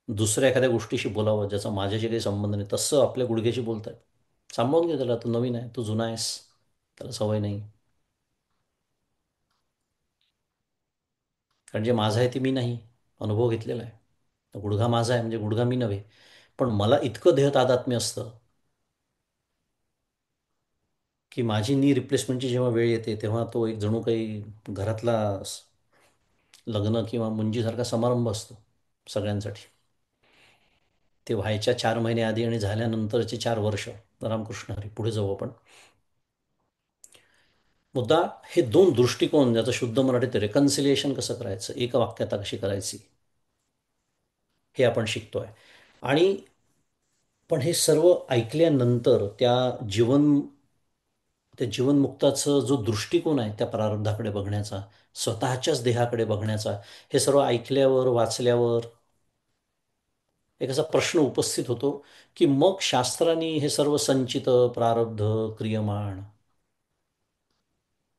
दुसऱ्या एखाद्या गोष्टीशी बोलावं ज्याचा माझ्याशी काही संबंध नाही, तसं आपल्या गुडघ्याशी बोलतात. सांभाळून घे त्याला, तू नवीन आहे, तू जुना आहेस, त्याला सवय नाही. कारण जे माझं आहे ते मी नाही, अनुभव घेतलेला आहे. तर गुडघा माझा आहे म्हणजे गुडघा मी नव्हे. पण मला इतकं देह तादात्म्य असतं की माझी नी रिप्लेसमेंटची जेव्हा वेळ येते तेव्हा तो एक जणू काही घरातला लग्न किंवा मुंजीसारखा समारंभ असतो सगळ्यांसाठी. ते व्हायच्या 4 महिने आधी आणि झाल्यानंतरचे 4 वर्ष. रामकृष्ण हरी. पुढे जाऊ आपण. मुद्दा, हे दोन दृष्टिकोन, ज्याचं शुद्ध मराठीत रेकन्सिलिएशन कसं करायचं, एक वाक्यता कशी करायची, हे आपण शिकतोय. आणि पण हे सर्व ऐकल्यानंतर त्या जीवनमुक्ताचं जो दृष्टिकोन आहे त्या प्रारब्धाकडे बघण्याचा, स्वतःच्याच देहाकडे बघण्याचा, हे सर्व ऐकल्यावर, वाचल्यावर एक असा प्रश्न उपस्थित होतो की मग शास्त्रांनी हे सर्व संचित प्रारब्ध, क्रियमाण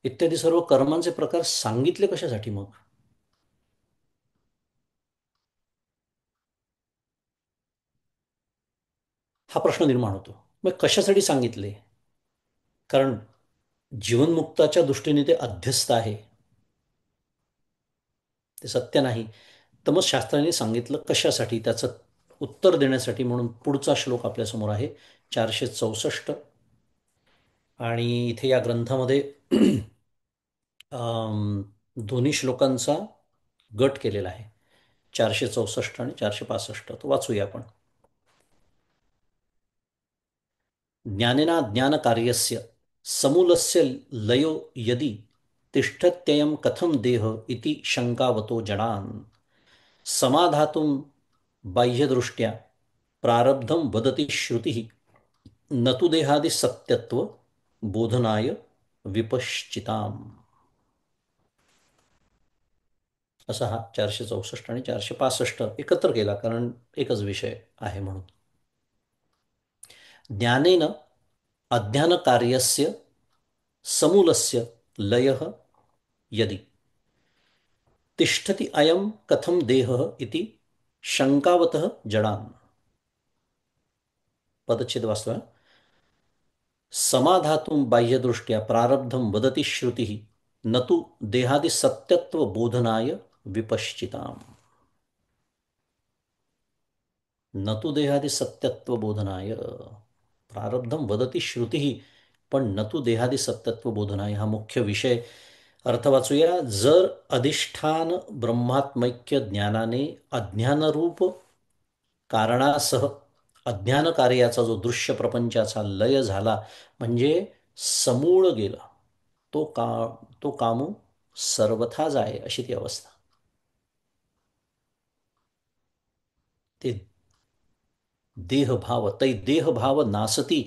इत्यादी सर्व कर्मांचे प्रकार सांगितले कशासाठी मग? हा प्रश्न निर्माण होतो. मग कशासाठी सांगितले? कारण जीवनमुक्ताच्या दृष्टीने ते अध्यस्त आहे, ते सत्य नाही. तर मग शास्त्रांनी सांगितलं कशासाठी, त्याचं उत्तर देण्यासाठी. म्हणून पुढचा श्लोक आपल्यासमोर आहे, 464. आणि इथे या ग्रंथामध्ये दोन्ही श्लोकांचा गट केलेला आहे, 464 आणि 465. तो वाचूया आपण. ज्ञानेना ज्ञानकार्यस्य समूलस्य लयो यदि तिष्ठत्ययं कथं देह इति शंकावतो जडान् समाधातुं बाह्यदृष्ट्या प्रारब्धं वदति श्रुतिः न तु देहादि सत्यत्व बोधनाय विपश्चिताम. असा हा 464 आणि 465 एकत्र केला, कारण एकच विषय आहे म्हणून. ज्ञानेन अज्ञानकार्यस्य समूलस्य लयः यदि तिष्ठति अयं कथं देहः इति शङ्कावतः जडान्. पदच्छेद वास्तव. समाधातुं बाह्यदृष्ट्या प्रारब्धं वदति श्रुतिः न तु देहादिसत्यत्वबोधनाय विपश्चिताम्. न तु देहादिसत्यत्वबोधनाय. प्रारब्धं वदति श्रुतिः, पण न तु देहादिसत्यत्वबोधनाय हा मुख्य विषय. अर्थ वाचूया. जर अधिष्ठान ब्रह्मात्मैक्य ज्ञानाने अज्ञानरूप कारणासह अज्ञान कार्याचा जो दृश्य प्रपंचाचा लय झाला, म्हणजे समूळ गेला, तो कामू सर्वथा जाय, अशी ती अवस्था. ते देहभाव, तै देहभाव नासती,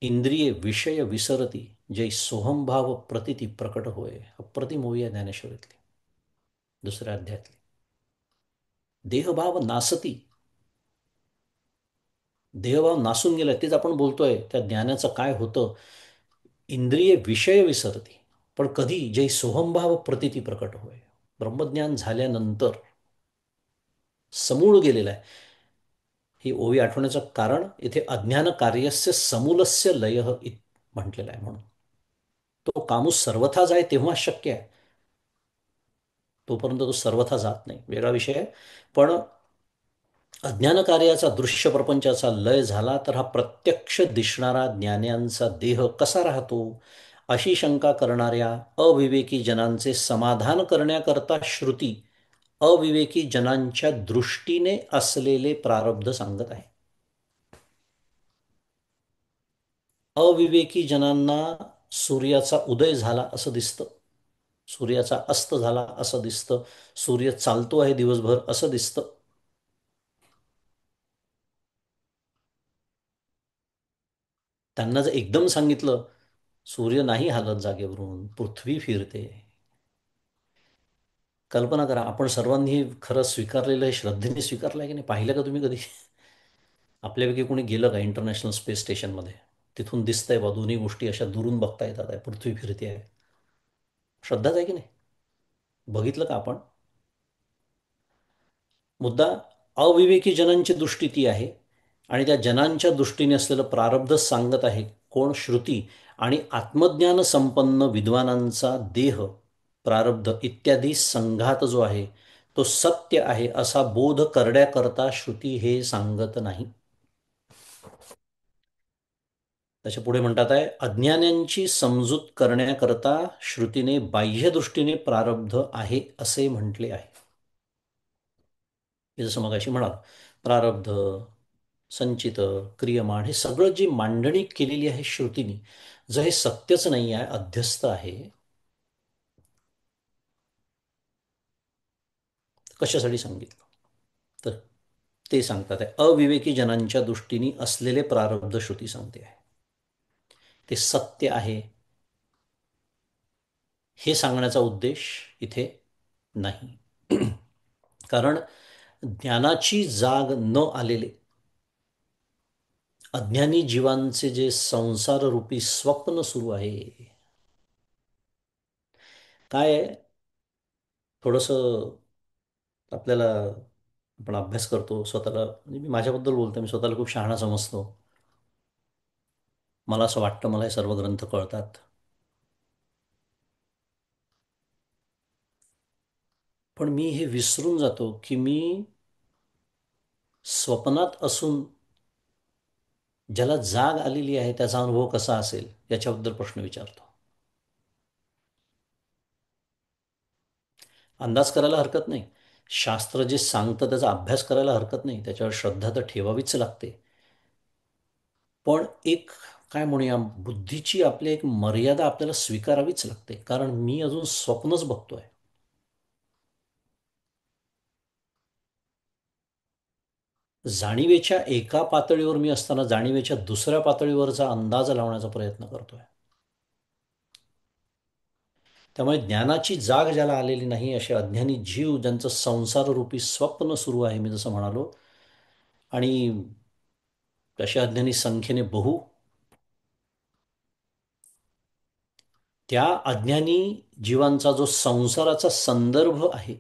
इंद्रिये विषय विसरती, जै सोहमभाव प्रतिती प्रकट होय. अप्रतिम होई आहे ज्ञानेश्वरीतली, दुसऱ्या अध्यायातली. देहभाव नासती, देहभाव नासून गेला, तेच आपण बोलतोय. त्या ज्ञानाचं काय होतं? इंद्रिय विषय विसरती, पण कधी? जै सोहमभाव प्रतिती प्रकट होय. ब्रह्मज्ञान झाल्यानंतर समूळ गेलेला आहे. ही ओवी आठवण्याचं कारण इथे अज्ञान कार्यस्य समूलस्य लयः म्हटलेलं आहे. म्हणून तो कामूस सर्वथा जाय तेव्हा शक्य आहे, तोपर्यंत तो सर्वथा जात नाही, वेगळा विषय आहे. पण अज्ञान कार्याचा दृश्य प्रपंचाचा लय झाला तर हा प्रत्यक्ष दिसणारा ज्ञान्यांचा देह कसा राहतो, अशी शंका करणाऱ्या अविवेकी जनांचे समाधान करण्याकरता श्रुती अविवेकी जनांच्या दृष्टीने असलेले प्रारब्ध सांगत आहे. अविवेकी जनांना सूर्याचा उदय झाला असं दिसतं, सूर्याचा अस्त झाला असं दिसतं, सूर्य चालतो आहे दिवसभर असं दिसतं. त्यांना जर एकदम सांगितलं सूर्य नाही हालत जागेवरून, पृथ्वी फिरते, कल्पना करा. आपण सर्वांनी खरं स्वीकारलेलं आहे, श्रद्धेने स्वीकारलं आहे की नाही? पाहिलं का तुम्ही कधी? आपल्यापैकी कोणी गेलं का इंटरनॅशनल स्पेस स्टेशनमध्ये? तिथून दिसतंय बा, दोन्ही गोष्टी अशा दुरून बघता येतात आहे, पृथ्वी फिरते आहे. श्रद्धाच आहे की नाही? बघितलं का आपण? मुद्दा अविवेकी जनांची दृष्टी ती आहे, आणि त्या जनांच्या दृष्टीने असलेलं प्रारब्ध सांगत आहे कोण? श्रुती. आणि आत्मज्ञान संपन्न विद्वानांचा देह, प्रारब्ध इत्यादी संघात जो आहे तो सत्य आहे असा बोध करण्याकरता श्रुती हे सांगत नाही. त्याच्या पुढे म्हणतात आहे, अज्ञानांची समजूत करण्याकरता श्रुतीने बाह्यदृष्टीने प्रारब्ध आहे असे म्हटले आहे. हे जसं मगाशी म्हणाल, प्रारब्ध, संचित, क्रियमाण, हे सगळं जी मांडणी केलेली आहे श्रुतीने, जर हे सत्यच नाही आहे, अध्यस्त आहे, कशासाठी सांगितलं? तर ते सांगतात आहे, अविवेकी जनांच्या दृष्टीने असलेले प्रारब्ध श्रुती सांगते आहे, ते सत्य आहे हे सांगण्याचा उद्देश इथे नाही. कारण ज्ञानाची जाग न आलेले अज्ञानी जीवांचे जे संसाररूपी स्वप्न सुरू आहे, काय आहे? थोडंसं आपल्याला, आपण अभ्यास करतो स्वतःला, म्हणजे मी माझ्याबद्दल बोलतो, मी स्वतःला खूप शहाणा समजतो. मला असं वाटतं मला हे सर्व ग्रंथ कळतात, पण मी हे विसरून जातो की मी स्वप्नात असून ज्याला जाग आलेली आहे त्याचा अनुभव कसा असेल याच्याबद्दल प्रश्न विचारतो. अंदाज करायला हरकत नाही, शास्त्र जे सांगतं त्याचा अभ्यास करायला हरकत नाही, त्याच्यावर श्रद्धा तर ठेवावीच लागते. पण एक, काय म्हणूया, बुद्धीची आपली एक मर्यादा आपल्याला स्वीकारावीच लागते, कारण मी अजून स्वप्नच बघतोय. जाणीवेच्या एका पातळीवर मी असताना जाणीवेच्या दुसऱ्या पातळीवरचा अंदाज लावण्याचा प्रयत्न करतोय. त्यामुळे ज्ञानाची जाग ज्याला आलेली नाही असे अज्ञानी जीव ज्यांचं संसाररूपी स्वप्न सुरू आहे, मी जसं म्हणालो, आणि तशा अज्ञानी संख्येने बहु, त्या अज्ञानी जीवांचा जो संसाराचा संदर्भ आहे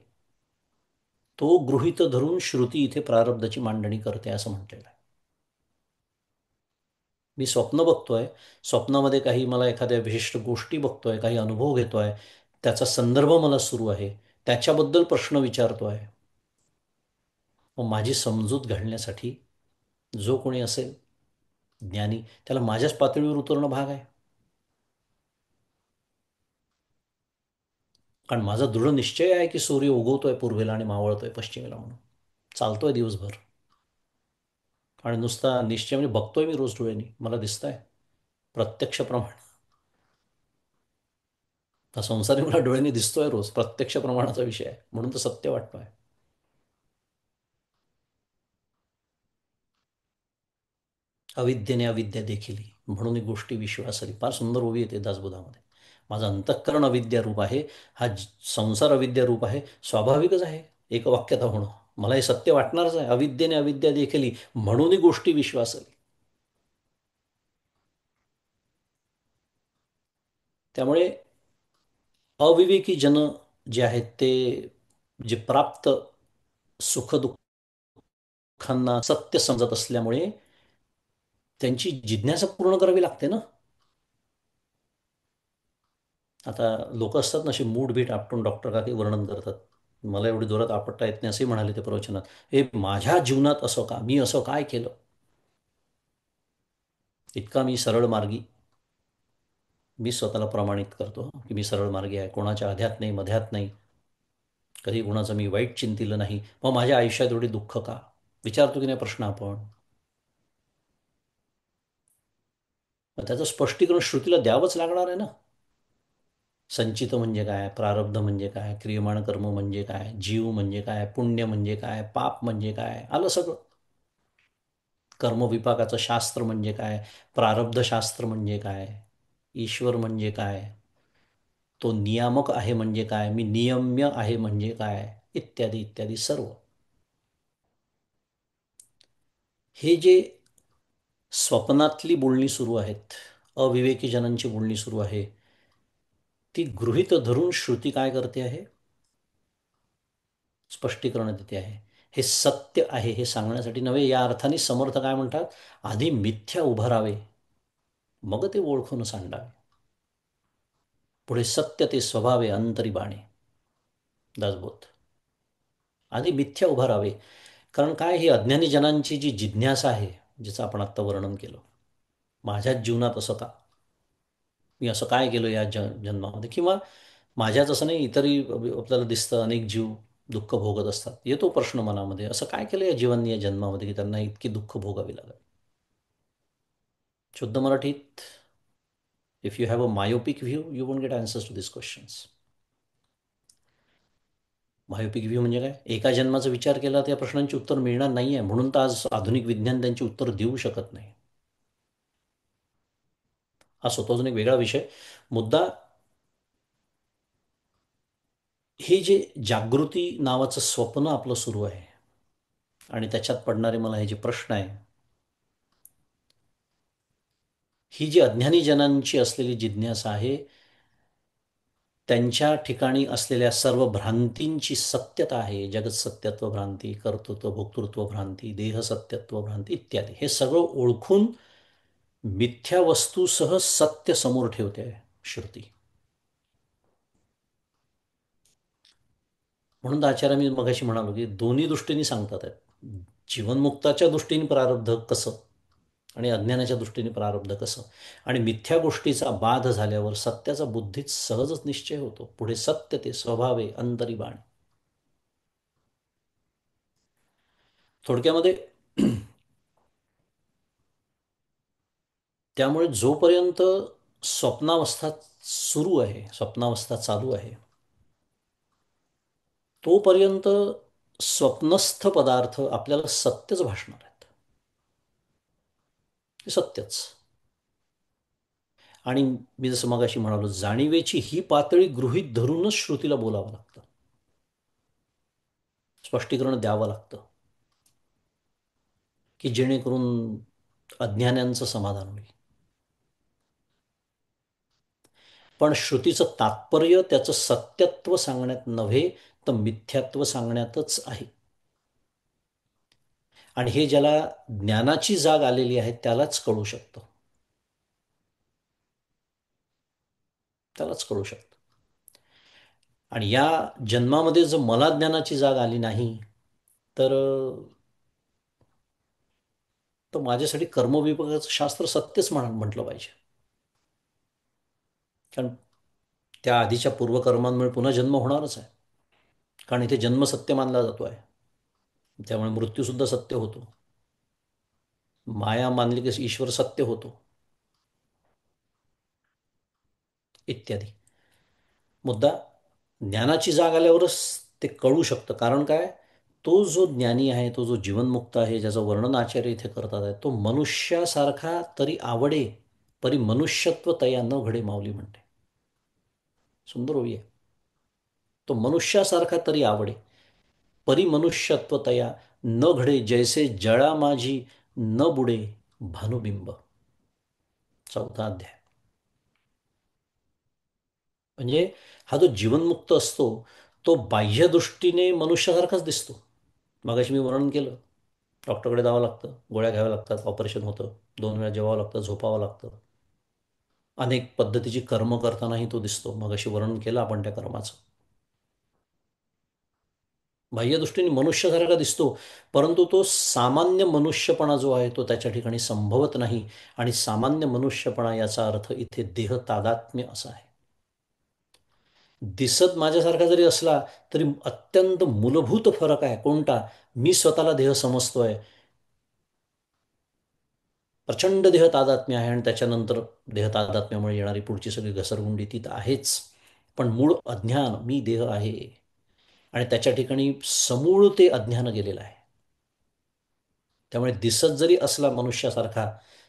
तो गृहीत धरून श्रुती इथे प्रारब्धाची मांडणी करते असं म्हटलेलं आहे. मी स्वप्न बघतोय, स्वप्नामध्ये काही मला एखाद्या विशिष्ट गोष्टी बघतोय, काही अनुभव घेतोय, त्याचा संदर्भ मला सुरू आहे, त्याच्याबद्दल प्रश्न विचारतोय. मग माझी समजूत घालण्यासाठी जो कोणी असेल ज्ञानी, त्याला माझ्याच पातळीवर उतरणं भाग आहे. कारण माझा दृढ निश्चय आहे की सूर्य उगवतोय पूर्वेला आणि मावळतोय पश्चिमेला म्हणून, चालतोय दिवसभर. आणि नुसता निश्चय म्हणजे बघतोय मी रोज डोळ्यांनी, मला दिसतंय प्रत्यक्ष प्रमाण. हा संसारी मला डोळ्यांनी दिसतोय रोज, प्रत्यक्ष प्रमाणाचा विषय आहे म्हणून तर सत्य वाटतोय. अविद्येने अविद्या देखील म्हणून एक गोष्टी विश्वास आली, फार सुंदर ओवी येते दासबोधामध्ये. माझं अंतःकरण अविद्यारूप आहे, हा संसार अविद्यारूप आहे, स्वाभाविकच आहे एक वाक्यात होणं. मला हे सत्य वाटणारच आहे, अविद्येने अविद्या देखील म्हणूनही गोष्टी विश्वास आली. त्यामुळे अविवेकी जन जे आहेत ते, जे प्राप्त सुखदुःखांना सत्य समजत असल्यामुळे त्यांची जिज्ञासा पूर्ण करावी लागते ना. आता लोक असतात ना अशी मूठ बीट आपटून डॉक्टर का काही वर्णन करतात. मला एवढी जोरात आपटता येत नाही असेही म्हणाले ते प्रवचनात. हे माझ्या जीवनात असं का, मी असं काय केलं, इतका मी सरळ मार्गी, मी स्वतःला प्रमाणित करतो की मी सरळ मार्गी आहे, कोणाच्या अध्यात नाही मध्यात नाही, कधी कोणाचं मी वाईट चिंतिलं नाही. मग माझ्या आयुष्यात एवढी दुःख का, विचारतो की नाही प्रश्न आपण. मग त्याचं स्पष्टीकरण श्रुतीला द्यावंच लागणार आहे ना. संचित म्हणजे काय, प्रारब्ध म्हणजे काय, क्रियमाण कर्म म्हणजे काय, जीव म्हणजे काय, पुण्य म्हणजे काय, पाप म्हणजे काय, आलं सगळं. कर्मविपाकाचं शास्त्र म्हणजे काय, प्रारब्ध शास्त्र म्हणजे काय, ईश्वर म्हणजे काय, तो नियामक आहे म्हणजे काय, मी नियम्य आहे म्हणजे काय, इत्यादी इत्यादी सर्व. हे जे स्वप्नातली बोलणी सुरू आहेत, अविवेकी जनांची बोलणी सुरू आहे, ती गृहीत धरून श्रुती काय करते आहे, स्पष्टीकरण देते आहे. हे सत्य आहे हे सांगण्यासाठी नव्हे, या अर्थाने समर्थ काय म्हणतात, आधी मिथ्या उभारावे मग ते ओळखून सांडावे, पुढे सत्य ते स्वभावे अंतरी बाणे. दासबोध. आधी मिथ्या उभारावे. कारण काय, ही अज्ञानी जनांची जी जिज्ञासा आहे, जिचं आपण आत्ता वर्णन केलं, माझ्याच जीवनात असं का, मी असं काय केलं या जन्मामध्ये, किंवा माझ्याच असं नाही, इतरही आपल्याला दिसतं अनेक जीव दुःख भोगत असतात. येतो प्रश्न मनामध्ये, असं काय केलं या जीवांनी या जन्मामध्ये की त्यांना इतकी दुःख भोगावी लागत. शुद्ध मराठीत, if you have a myopic view you won't get answers to this questions. Myopic view म्हणजे काय, एका जन्माचा विचार केला तर या प्रश्नांची उत्तर मिळणार नाही आहे, म्हणून तर आज आधुनिक विज्ञान त्यांची उत्तर देऊ शकत नाही. हा स्वतःजून एक वेगळा विषय. मुद्दा, हे जे जागृती नावाचं स्वप्न आपलं सुरू आहे आणि त्याच्यात पडणारे मला हे जे प्रश्न आहे, ही जी अज्ञानी जनांची असलेली जिज्ञासा आहे, त्यांच्या ठिकाणी असलेल्या सर्व भ्रांतींची सत्यता आहे. जगत सत्यत्व भ्रांती, कर्तृत्व भोक्तृत्व भ्रांती, देह सत्यत्व भ्रांती इत्यादी, हे सगळं ओळखून मिथ्या वस्तूसह सत्य समोर ठेवते आहे श्रुती. म्हणून तर आचार्य मी मगाशी म्हणालो की दोन्ही दृष्टीने सांगतात आहेत. जीवनमुक्ताच्या दृष्टीने प्रारब्ध कसं आणि अज्ञानाच्या दृष्टीने प्रारब्ध कसं, आणि मिथ्या गोष्टीचा बाध झाल्यावर सत्याचा बुद्धीत सहजच निश्चय होतो, पुढे सत्य ते स्वभावे अंतरी बाण. थोडक्यामध्ये त्यामुळे जोपर्यंत स्वप्नावस्था सुरू आहे, स्वप्नावस्था चालू आहे, तोपर्यंत स्वप्नस्थ पदार्थ आपल्याला सत्यच भासणार आहेत. ते सत्यच. आणि मी जसं मगाशी म्हणालो, जाणीवेची ही पातळी गृहीत धरूनच श्रुतीला बोलावं लागतं, स्पष्टीकरण द्यावं लागतं, की जेणेकरून अज्ञान्यांचं समाधान होईल. पण श्रुतीचं तात्पर्य त्याचं सत्यत्व सांगण्यात नव्हे, तर मिथ्यात्व सांगण्यातच आहे. आणि हे ज्याला ज्ञानाची जाग आलेली आहे त्यालाच कळू शकतं, त्यालाच कळू शकतं. आणि या जन्मामध्ये जर मला ज्ञानाची जाग आली नाही, तर तर माझ्यासाठी कर्मविभागाचं शास्त्र सत्यच म्हटलं पाहिजे. कारण त्या आधीच्या पूर्वकर्मांमुळे पुन्हा जन्म होणारच आहे. कारण इथे जन्म सत्य मानला जातो आहे, त्यामुळे मृत्यूसुद्धा सत्य होतो. माया मानली की ईश्वर सत्य होतो, इत्यादी. मुद्दा, ज्ञानाची जाग आल्यावरच ते कळू शकतं. कारण काय, तो जो ज्ञानी आहे, तो जो जीवनमुक्त आहे, ज्याचं वर्णन आचार्य इथे करतात आहे, तो मनुष्यासारखा तरी आवडे, परी मनुष्यत्व तया न घडे माऊली म्हणते. सुंदर ओवी आहे. तो मनुष्यासारखा तरी आवडे, परी मनुष्यत्व तया न घडे, जैसे जळा माझी न बुडे भानुबिंब. 4था अध्याय. म्हणजे हा जो जीवनमुक्त असतो, तो बाह्यदृष्टीने मनुष्यासारखाच दिसतो. मगाशी मी वर्णन केलं, डॉक्टरकडे जावं लागतं, गोळ्या घ्याव्या लागतात, ऑपरेशन होतं, 2 वेळा जेवावं लागतं, झोपावं लागतं, अनेक पद्धतीची कर्म करतानाही तो दिसतो. मगाशी वर्णन केलं आपण त्या कर्माचं. बाह्यदृष्टीने मनुष्यासारखा दिसतो, परंतु तो सामान्य मनुष्यपणा जो आहे तो त्याच्या ठिकाणी संभवत नाही. आणि सामान्य मनुष्यपणा याचा अर्थ इथे देह तादात्म्य असा आहे. दिसत माझ्यासारखा जरी असला तरी अत्यंत मूलभूत फरक आहे. कोणता? मी स्वतःला देह समजतोय, प्रचंड देह तादात्म्य आहे, आणि त्याच्यानंतर देह तादात्म्यामुळे येणारी पुढची सगळी घसरगुंडी ती तर आहेच. पण मूळ अज्ञान, मी देह आहे, आणि त्याच्या ठिकाणी समूळ ते अज्ञान गेलेलं आहे. त्यामुळे दिसत जरी असला मनुष्यासारखा,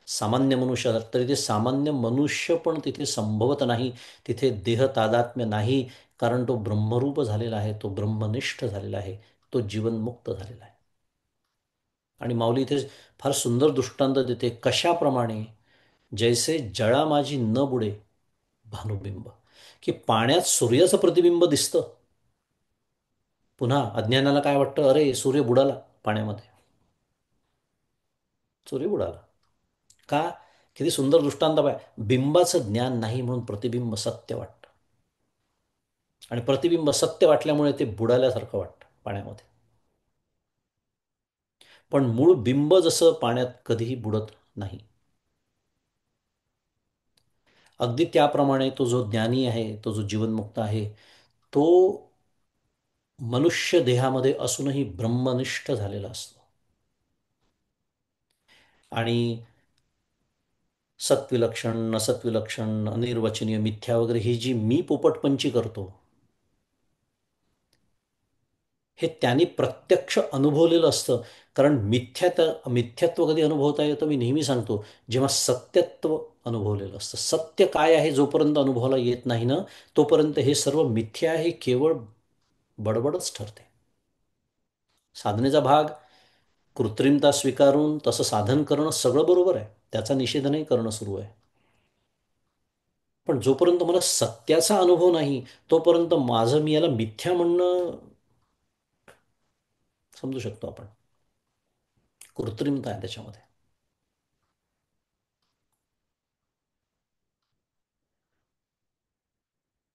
सामान्य मनुष्यासारखा, तरी ते सामान्य मनुष्य पण तिथे संभवत नाही. तिथे देह तादात्म्य नाही. कारण तो ब्रह्मरूप झालेला आहे, तो ब्रह्मनिष्ठ झालेला आहे, तो जीवनमुक्त झालेला आहे. आणि माऊली इथे फार सुंदर दृष्टांत देते, कशाप्रमाणे, जैसे जळा माझी न बुडे भानुबिंब, की पाण्यात सूर्याचं प्रतिबिंब दिसतं. पुन्हा अज्ञानाला काय वाटतं, अरे सूर्य बुडाला पाण्यामध्ये, सूर्य बुडाला. का? किती सुंदर दृष्टांत आहे. बिंबाचं ज्ञान नाही म्हणून प्रतिबिंब सत्य वाटतं, आणि प्रतिबिंब सत्य वाटल्यामुळे ते बुडाल्यासारखं वाटतं पाण्यामध्ये. पण मूळ बिंब जसं पाण्यात कधीही बुडत नाही, अगदी त्याप्रमाणे तो जो ज्ञानी आहे, तो जो जीवनमुक्त आहे, तो मनुष्य देहामध्ये असूनही ब्रह्मनिष्ठ झालेला असतो. आणि सत्विलक्षण, नसत्विलक्षण, अनिर्वचनीय, मिथ्या वगैरे ही जी मी पोपटपंची करतो, हे त्यांनी प्रत्यक्ष अनुभवलेलं असतं. कारण मिथ्यात्व कधी अनुभवता येतं, मी नेहमी सांगतो, जेव्हा सत्यत्व अनुभवलेलं असतं. सत्य काय आहे जोपर्यंत अनुभवाला येत नाही ना, तोपर्यंत हे सर्व मिथ्या आहे, केवळ बडबडच ठरते. साधनेचा भाग कृत्रिमता स्वीकारून तसं साधन करणं सगळं बरोबर आहे, त्याचा निषेध नाही करणं सुरू आहे. पण जोपर्यंत मला सत्याचा अनुभव नाही, तोपर्यंत माझं मी याला मिथ्या म्हणणं, समजू शकतो आपण, कृत्रिमता आहे त्याच्यामध्ये.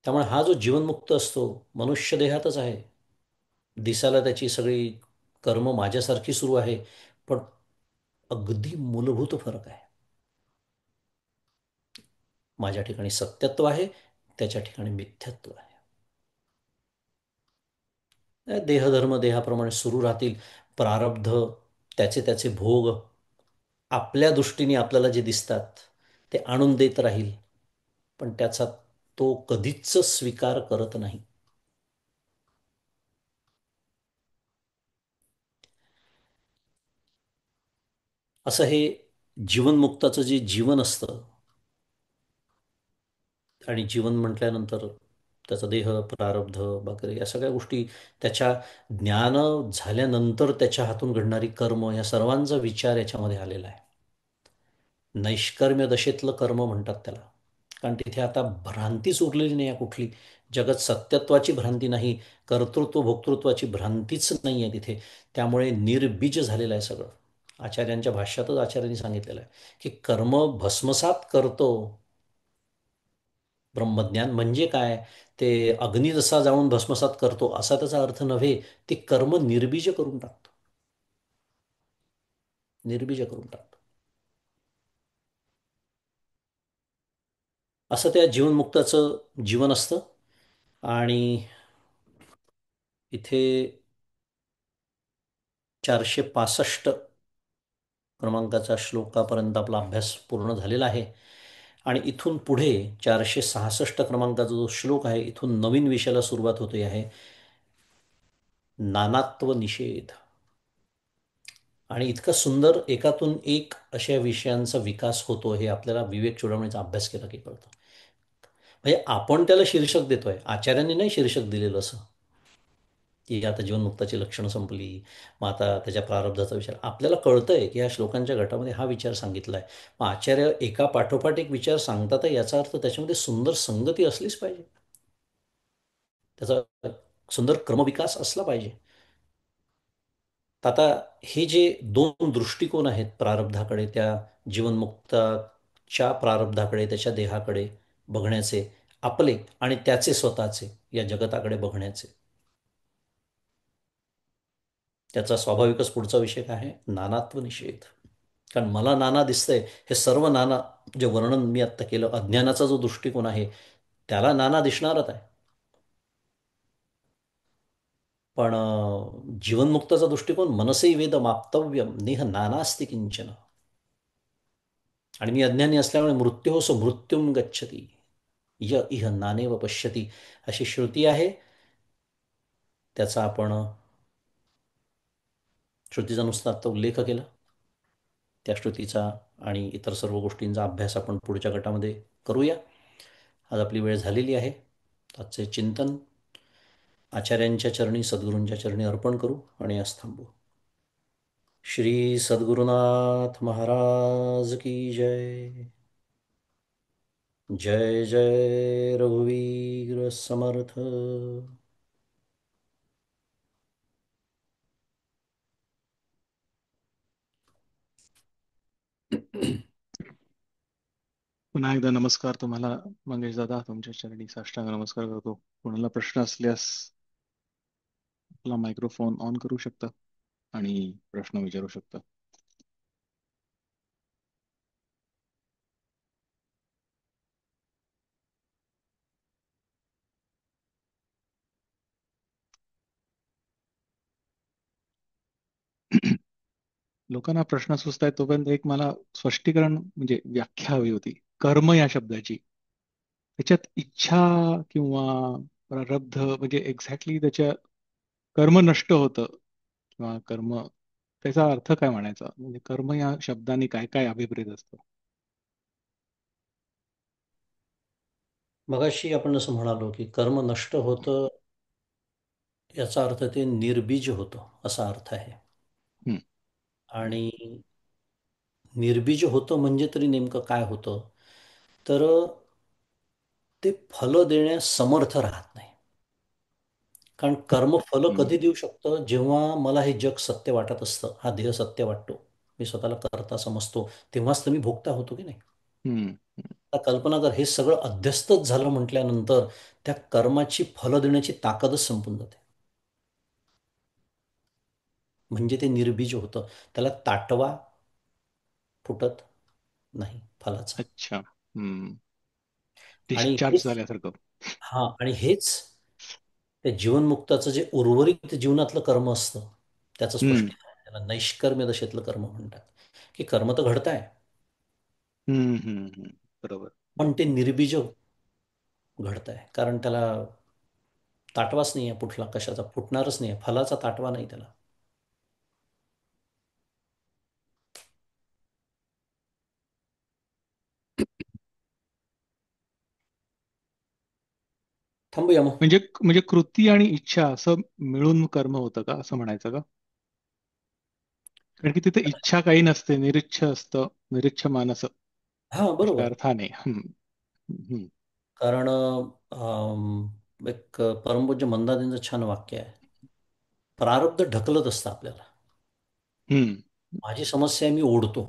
त्यामुळे हा जो जीवनमुक्त असतो, मनुष्य देहातच आहे, दिसायला त्याची सगळी कर्म माझ्यासारखी सुरू आहे, पण अगदी मूलभूत फरक आहे. माझ्या ठिकाणी सत्यत्व आहे, त्याच्या ठिकाणी मिथ्यत्व आहे. देहधर्म देहाप्रमाणे सुरू राहतील. प्रारब्ध, त्याचे त्याचे भोग आपल्या दृष्टीने आपल्याला जे दिसतात ते आणून देत राहील, पण त्याचा तो कधीच स्वीकार करत नाही. असं हे जीवनमुक्ताचं जे जीवन असतं, आणि जीवन म्हटल्यानंतर त्याचा देह, प्रारब्ध वगैरे या सगळ्या गोष्टी, त्याच्या ज्ञान झाल्यानंतर त्याच्या हातून घडणारी कर्म, या सर्वांचा विचार याच्यामध्ये आलेला आहे. नैष्कर्म्य दशेतलं कर्म म्हणतात त्याला. कारण तिथे आता भ्रांतीच उरलेली नाही आहे कुठली. जगत सत्यत्वाची भ्रांती नाही, कर्तृत्व भोक्तृत्वाची भ्रांतीच नाही आहे तिथे. त्यामुळे निर्बीज झालेलं आहे सगळं. आचार्यांच्या भाष्यातच आचार्यांनी सांगितलेलं आहे की कर्म भस्मसात करतो. ब्रह्मज्ञान म्हणजे काय? ते अग्नी जसा जाऊन भस्मसात करतो असा त्याचा अर्थ नव्हे. ते कर्म निर्बीज करून टाकतो. निर्बीज करून टाकतो. असं त्या जीवनमुक्ताचं जीवन असतं. आणि इथे 465 क्रमांकाचा श्लोकापर्यंत आपला अभ्यास पूर्ण झालेला आहे. आणि इथून पुढे 466 क्रमांकाचा जो श्लोक आहे, इथून नवीन विषयाला सुरुवात होते आहे, नानात्व निषेध. आणि इतकं सुंदर एकातून एक अशा विषयांचा विकास होतो हे आपल्याला विवेक चूडामणीचा अभ्यास केला की कळतं. म्हणजे आपण त्याला शीर्षक देतोय, आचार्यांनी नाही शीर्षक दिलेलं असं की आता जीवनमुक्ताची लक्षणं संपली, मग आता त्याच्या प्रारब्धाचा विचार. आपल्याला कळतंय की ह्या श्लोकांच्या गटामध्ये हा विचार सांगितला आहे. मग आचार्य एका पाठोपाठ एक विचार सांगतात आहे, याचा अर्थ त्याच्यामध्ये सुंदर संगती असलीच पाहिजे. त्याचा सुंदर क्रमविकास असला पाहिजे. तर आता हे जे दोन दृष्टिकोन आहेत प्रारब्धाकडे, त्या जीवनमुक्ताच्या प्रारब्धाकडे, त्याच्या देहाकडे बघण्याचे आपले, आणि त्याचे स्वतःचे या जगताकडे बघण्याचे, त्याचा स्वाभाविकच पुढचा विषय काय आहे? नानात्व निषेध. कारण मला नाना दिसतंय, हे सर्व नाना जे वर्णन मी आत्ता केलं, अज्ञानाचा जो दृष्टिकोन आहे त्याला नाना दिसणारच आहे. पण जीवनमुक्ताचा दृष्टिकोन, मनसे वेद माप्तव्यम नेह नानास्ति किंचन. आणि मी अज्ञानी असल्यामुळे मृत्योस मृत्युम गच्छती य इह नानेव पश्यती, अशी श्रुती आहे. त्याचा आपण श्रुतीचा नुसता आत्ता उल्लेख केला. त्या श्रुतीचा आणि इतर सर्व गोष्टींचा अभ्यास आपण पुढच्या गटामध्ये करूया. आज आपली वेळ झालेली आहे. आजचे चिंतन आचार्यांच्या चरणी, सद्गुरूंच्या चरणी अर्पण करू आणि आज थांबू. श्री सद्गुरुनाथ महाराज की जय. जय जय रघुवीर समर्थ. पुन्हा एकदा नमस्कार तुम्हाला मंगेश दादा. तुमच्या चरणी साष्टांग नमस्कार करतो. कोणाला प्रश्न असल्यास आपला मायक्रोफोन ऑन करू शकता आणि प्रश्न विचारू शकता. लोकांना प्रश्न सुचत आहेत तोपर्यंत एक मला स्पष्टीकरण म्हणजे व्याख्या हवी होती कर्म या शब्दाची. त्याच्यात इच्छा किंवा प्रारब्ध म्हणजे एक्झॅक्टली त्याच्या कर्म नष्ट होतं किंवा कर्म, त्याचा अर्थ काय म्हणायचा? म्हणजे कर्म या शब्दाने काय काय अभिप्रेत असतं? मगाशी आपण जसं म्हणालो की कर्म नष्ट होतं, याचा अर्थ ते निर्बीज होतं असा अर्थ आहे. हम्म. आणि निर्बीज होतं म्हणजे तरी नेमकं काय होतं? तर ते फलं देण्यास समर्थ राहत नाही. कारण कर्म फलं हम्म. कधी देऊ शकतं? जेव्हा मला हे जग सत्य वाटत असतं, हा देह सत्य वाटतो, मी स्वतःला करता समजतो, तेव्हाच तर मी भोगता होतो की नाही. हम्म. आता कल्पना कर, हे सगळं अध्यस्तच झालं म्हटल्यानंतर त्या कर्माची फलं देण्याची ताकदच संपून जाते. म्हणजे ते निर्बीज होतं. त्याला ताटवा फुटत नाही फलाचा. अच्छा. हम्म. आणि डिस्चार्ज हेच, झाल्यासारखं. हां, आणि हेच त्या जीवनमुक्ताचं जे उर्वरित जीवनातलं कर्म असतं त्याचं हम्म. स्पष्टीकरण आहे. त्याला नैष्कर्म्य दशेतलं कर्म म्हणतात. की कर्म तर घडत आहे, हम्म. हम्म. बरोबर. पण ते निर्बीज घडत आहे. कारण त्याला ताटवाच नाही आहे, कुठला कशाचा फुटणारच नाही आहे, फलाचा ताटवा नाही त्याला. थांबूया मग. म्हणजे म्हणजे कृती आणि इच्छा असं मिळून कर्म होतं का, असं म्हणायचं का? कारण की तिथे इच्छा काही नसते, निरीच्छ असतं, निरीच्छ मानस हां, अशा बरोबर. अर्थाने. हम्म. कारण एक परमपूज्य मंदातींचं छान वाक्य आहे. प्रारब्ध ढकलत असतं आपल्याला. हम्म. माझी समस्या आहे, मी ओढतो.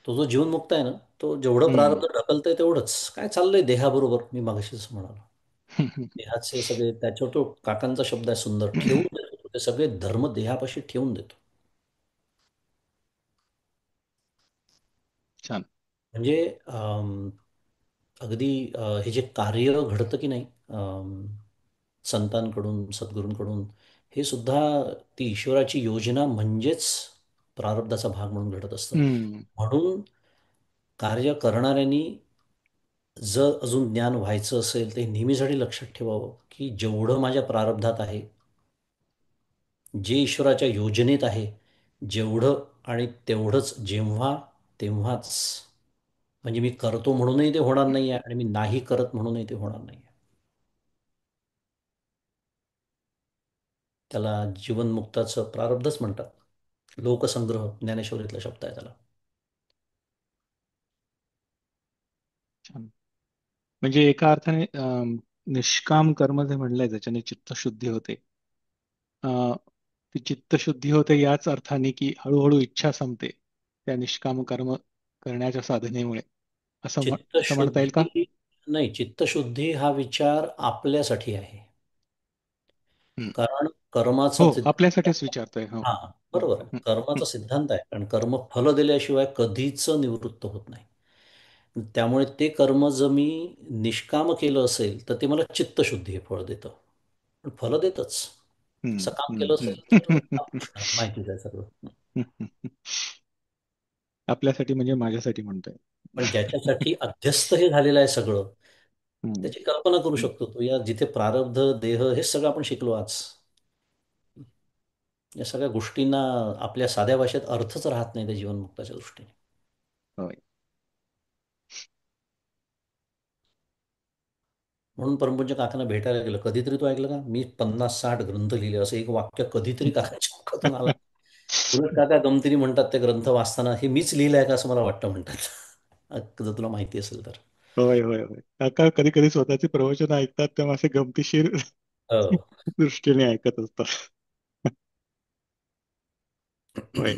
तो जो जीवनमुक्त आहे ना, तो जेवढं हम्म. प्रारब्ध ढकलतंय तेवढंच काय चाललंय देहाबरोबर, मी मागाशी जसं म्हणालो. हम्म. देहाचे सगळे त्याच्यावर तो काकांचा शब्द आहे सुंदर, ठेवून देतो तो. ते सगळे धर्म देहापाशी ठेवून देतो. छान. म्हणजे अगदी हे जे कार्य घडतं की नाही, संतांकडून, सद्गुरूंकडून, हे सुद्धा ती ईश्वराची योजना म्हणजेच प्रारब्धाचा भाग म्हणून घडत असतं. हम्म. म्हणून कार्य करणाऱ्यांनी जर अजून ज्ञान व्हायचं असेल, तर हे नेहमीसाठी लक्षात ठेवावं, की जेवढं माझ्या प्रारब्धात आहे, जे ईश्वराच्या योजनेत आहे, जेवढं आणि तेवढंच जेव्हा तेव्हाच. म्हणजे मी करतो म्हणूनही ते होणार नाही आहे आणि मी नाही करत म्हणूनही ते होणार नाही आहे. त्याला जीवनमुक्ताचं प्रारब्धच म्हणतात. लोकसंग्रह ज्ञानेश्वरीतला शब्द आहे त्याला. छान. म्हणजे एका अर्थाने निष्काम कर्म जे म्हणलंय त्याच्याने चित्तशुद्धी होते. अं, ती चित्तशुद्धी होते याच अर्थाने की हळूहळू इच्छा संपते त्या निष्काम कर्म करण्याच्या साधनेमुळे, असं म्हणता येईल का? चित्तशुद्धी नाही, चित्तशुद्धी हा विचार आपल्यासाठी आहे. हम्म. कारण कर्माचा हो, सिद्धांत आपल्यासाठीच विचारतोय. हो. हा, हम्म. बरोबर आहे. हम्म. कर्माचा हम्म. सिद्धांत आहे, कारण कर्म फल दिल्याशिवाय कधीच निवृत्त होत नाही. त्यामुळे ते कर्म जर मी निष्काम केलं असेल तर ते मला चित्तशुद्धी हे फळ देतं. पण फलं देतच. हम्म. असं काम हम्म. केलं असेल तर रामकृष्ण आहे, माहितीच आहे सगळं. हम्म. आपल्यासाठी म्हणजे माझ्यासाठी म्हणतोय. पण ज्याच्यासाठी अध्यस्त हे झालेलं आहे सगळं, हम्म. त्याची कल्पना करू हम्म. शकतो तो. या जिथे प्रारब्ध, देह हे सगळं आपण शिकलो आज, या सगळ्या गोष्टींना आपल्या साध्या भाषेत अर्थच राहत नाही त्या जीवनमुक्ताच्या दृष्टीने. होय. म्हणून परमपूज्य काकांना भेटायला गेलं. कधीतरी तो ऐकलं का, मी 50-60 ग्रंथ लिहिले, असं एक वाक्य कधीतरी काकांच्या मुखातून आलं. उलट काका गमतीने म्हणतात, ते ग्रंथ वाचताना हे मीच लिहिलंय का असं मला वाटतं म्हणतात. जर तुला माहिती असेल तर. होय, होय, होय. काका कधी कधी स्वतःचे प्रवचन ऐकतात तेव्हा असे गमतीशीर हो. दृष्टीने ऐकत असतात. होय.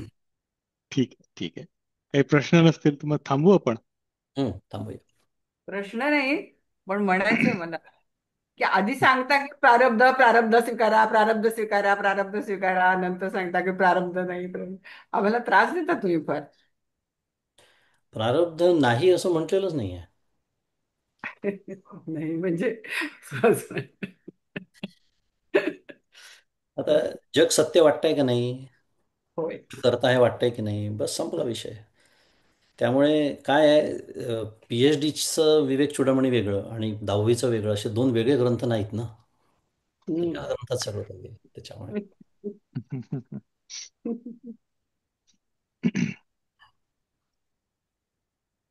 ठीक आहे, ठीक आहे. काही प्रश्न नसतील तर मग थांबू आपण. थांबूया. प्रश्न नाही, पण म्हणायचंय मला की आधी सांगता की प्रारब्ध प्रारब्ध स्वीकारा, प्रारब्ध स्वीकारा, प्रारब्ध स्वीकारा, नंतर सांगता की प्रारब्ध नाही, आम्हाला त्रास देता तुम्ही फार. प्रारब्ध नाही असं म्हटलेलंच नाही आहे. नाही म्हणजे सहज. आता जग सत्य वाटतंय का नाही, होय. करता हे वाटतंय की नाही, बस संपला विषय. त्यामुळे काय आहे, पी एच डीचं विवेक चूडामणी वेगळं आणि 10वीचं वेगळं, असे दोन वेगळे ग्रंथ नाहीत ना. एका हम्म. ग्रंथात सगळं काही त्याच्यामुळे.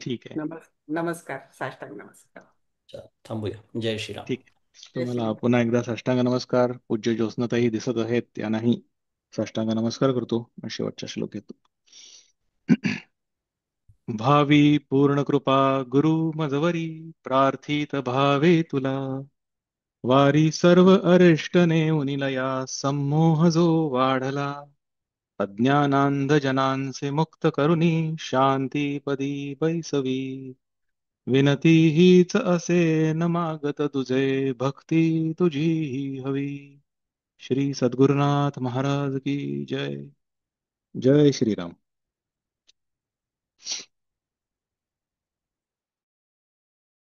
ठीक आहे. नमस्कार, साष्टांग नमस्कार. चला, थांबूया. जय श्रीराम. ठीक आहे. जय तुम्हाला श्री. पुन्हा एकदा साष्टांग नमस्कार. पूज्य ज्योत्स्नाताई दिसत आहेत, त्यांनाही साष्टांग नमस्कार करतो आणि शेवटचा श्लोक घेतो. भावी पूर्ण कृपा गुरु मजवरी, प्रार्थित भावे तुला, वारी सर्व अरिष्ट नेऊनिलया, संमोह जो वाढला, अज्ञानांध जनांचे मुक्त करुणी, शांती पदी बैसवी, विनती हीच असे न मागत तुझे, भक्ती तुझी ही हवी. श्री सद्गुरुनाथ महाराज की जय. जय श्रीराम.